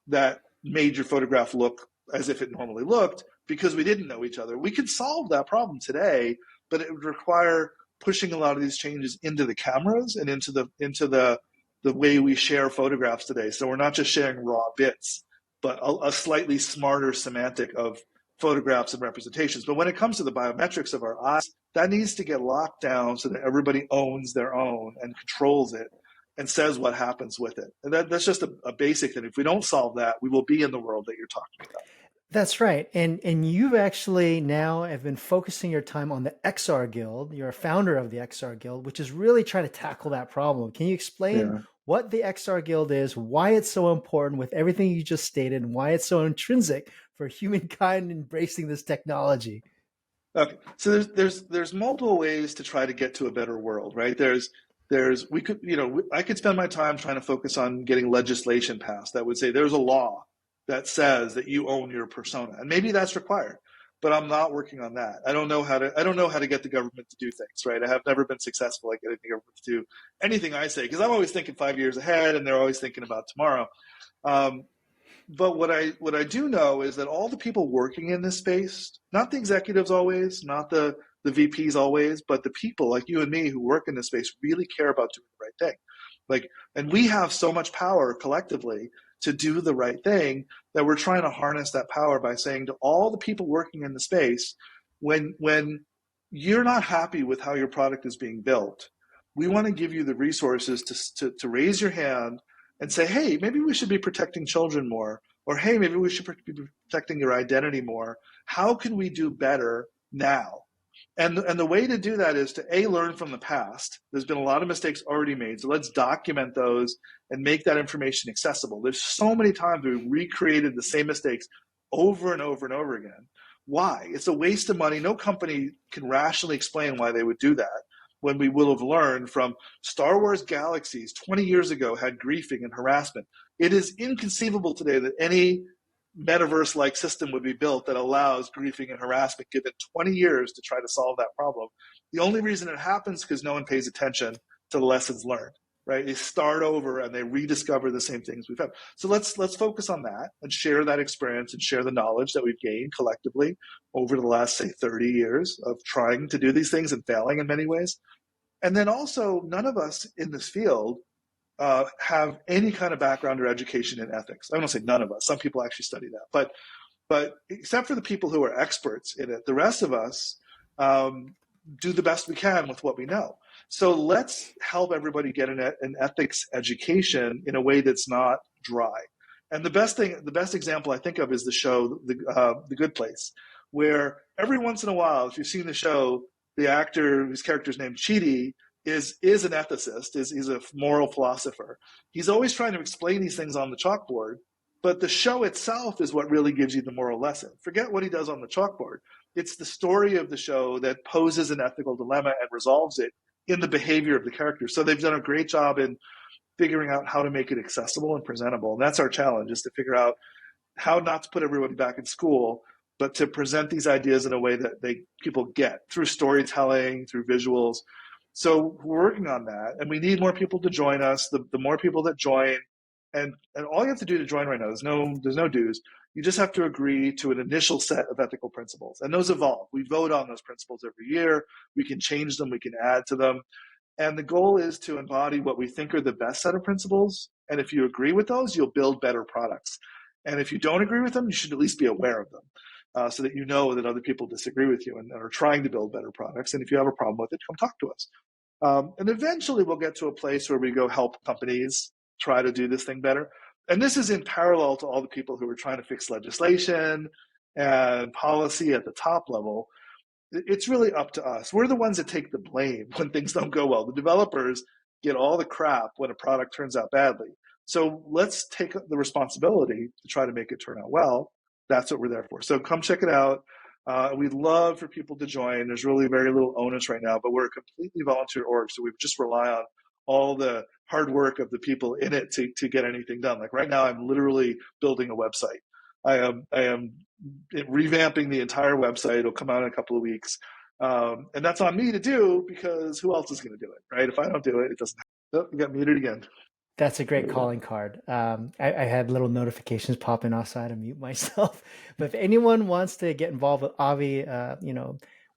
that made your photograph look as if it normally looked, because we didn't know each other. We could solve that problem today, but it would require pushing a lot of these changes into the cameras and into the way we share photographs today. So we're not just sharing raw bits, but a slightly smarter semantic of photographs and representations. But when it comes to the biometrics of our eyes, that needs to get locked down so that everybody owns their own and controls it and says what happens with it. And that's just a basic thing. If we don't solve that, we will be in the world that you're talking about. That's right. And you've actually now have been focusing your time on the XR Guild. You're a founder of the XR Guild, which is really trying to tackle that problem. Can you explain Yeah. what the XR Guild is, why it's so important with everything you just stated, and why it's so intrinsic for humankind embracing this technology? Okay. So there's multiple ways to try to get to a better world, right? There's we could, I could spend my time trying to focus on getting legislation passed that would say there's a law that says that you own your persona, and maybe that's required. But I'm not working on that. I don't know how to get the government to do things, right? I have never been successful at getting the government to do anything I say, because I'm always thinking 5 years ahead, and they're always thinking about tomorrow. Um, but what I do know is that all the people working in this space, not the executives always, not the VPs always, but the people like you and me who work in this space, really care about doing the right thing. Like, and we have so much power collectively to do the right thing, that we're trying to harness that power by saying to all the people working in the space, when you're not happy with how your product is being built, we want to give you the resources to raise your hand and say, hey, maybe we should be protecting children more, or hey, maybe we should be protecting your identity more. How can we do better now? And the way to do that is to learn from the past. There's been a lot of mistakes already made, so let's document those and make that information accessible. There's so many times we recreated the same mistakes over and over and over again. Why? It's a waste of money. No company can rationally explain why they would do that, when we will have learned from Star Wars Galaxies 20 years ago had griefing and harassment. It is inconceivable today that any metaverse-like system would be built that allows griefing and harassment, given 20 years to try to solve that problem. The only reason it happens is because no one pays attention to the lessons learned, right? They start over and they rediscover the same things we've had. So let's focus on that and share that experience and share the knowledge that we've gained collectively over the last, say, 30 years of trying to do these things and failing in many ways. And then also, none of us in this field have any kind of background or education in ethics. I don't say none of us. Some people actually study that, but except for the people who are experts in it, the rest of us do the best we can with what we know. So let's help everybody get an ethics education in a way that's not dry. And the best example I think of is the show, The Good Place, where every once in a while, if you've seen the show, the actor whose character is named Chidi is an ethicist, is a moral philosopher. He's always trying to explain these things on the chalkboard, but the show itself is what really gives you the moral lesson. Forget what he does on the chalkboard. It's the story of the show that poses an ethical dilemma and resolves it in the behavior of the characters. So they've done a great job in figuring out how to make it accessible and presentable. And that's our challenge, is to figure out how not to put everybody back in school, but to present these ideas in a way that people get through storytelling, through visuals. So we're working on that, and we need more people to join us. The more people that join, and all you have to do to join right now, there's no dues. You just have to agree to an initial set of ethical principles, and those evolve. We vote on those principles every year. We can change them, we can add to them. And the goal is to embody what we think are the best set of principles. And if you agree with those, you'll build better products. And if you don't agree with them, you should at least be aware of them. so that you know that other people disagree with you and are trying to build better products. And if you have a problem with it, come talk to us. And eventually we'll get to a place where we go help companies try to do this thing better. And this is in parallel to all the people who are trying to fix legislation and policy at the top level. It's really up to us. We're the ones that take the blame when things don't go well. The developers get all the crap when a product turns out badly. So let's take the responsibility to try to make it turn out well. That's what we're there for. So come check it out. We'd love for people to join. There's really very little onus right now, but we're a completely volunteer org, so we just rely on all the hard work of the people in it to get anything done. Like right now, I'm literally building a website. I am revamping the entire website. It'll come out in a couple of weeks. And that's on me to do because who else is going to do it, right? If I don't do it, it doesn't happen. Oh, you got muted again. That's a great calling card. I had little notifications popping off, so I had to mute myself. But if anyone wants to get involved with Avi,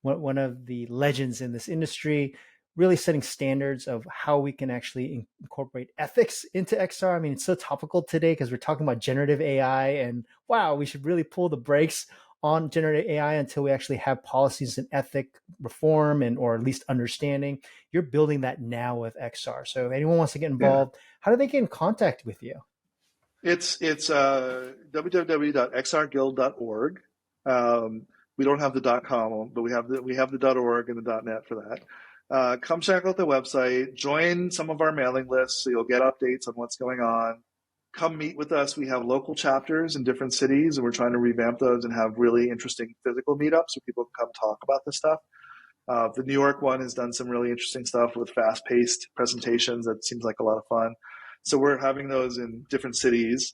one of the legends in this industry, really setting standards of how we can actually incorporate ethics into XR. I mean, it's so topical today because we're talking about generative AI, and wow, we should really pull the brakes on generative AI until we actually have policies and ethic reform or at least understanding. You're building that now with XR. So if anyone wants to get involved, how do they get in contact with you? It's www.xrguild.org. We don't have the .com, but we have the .org and the .net for that. Come check out the website. Join some of our mailing lists so you'll get updates on what's going on. Come meet with us. We have local chapters in different cities, and we're trying to revamp those and have really interesting physical meetups so people can come talk about this stuff. The New York one has done some really interesting stuff with fast-paced presentations. That seems like a lot of fun. So we're having those in different cities.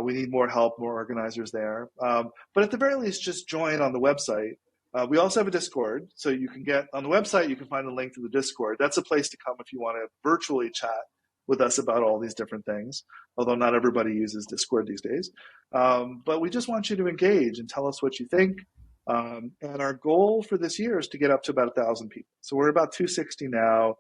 We need more help, more organizers there. But at the very least, just join on the website. We also have a Discord, so you can get on the website, you can find a link to the Discord. That's a place to come if you want to virtually chat with us about all these different things, although not everybody uses Discord these days. But we just want you to engage and tell us what you think. And our goal for this year is to get up to about 1,000 people. So we're about 260 now.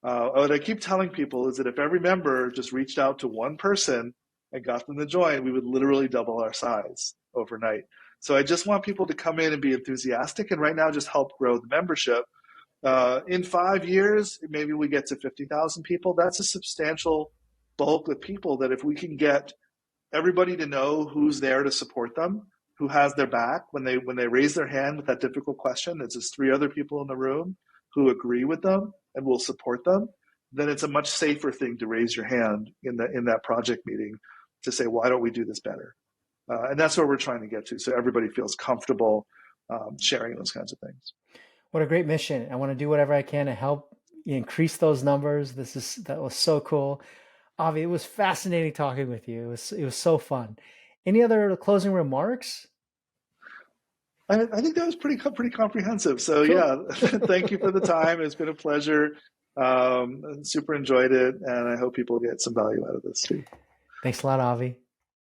What I keep telling people is that if every member just reached out to one person and got them to join, we would literally double our size overnight. So I just want people to come in and be enthusiastic, and right now just help grow the membership. In 5 years, maybe we get to 50,000 people. That's a substantial bulk of people that if we can get everybody to know who's there to support them, who has their back when they raise their hand with that difficult question, there's just 3 other people in the room who agree with them and will support them, then it's a much safer thing to raise your hand in that project meeting to say, why don't we do this better? And that's where we're trying to get to, so everybody feels comfortable sharing those kinds of things. What a great mission. I want to do whatever I can to help increase those numbers. That was so cool. Avi, it was fascinating talking with you. It was so fun. Any other closing remarks? I think that was pretty comprehensive. So Cool. yeah, thank you for the time. It's been a pleasure. Super enjoyed it, and I hope people get some value out of this too. Thanks a lot, Avi.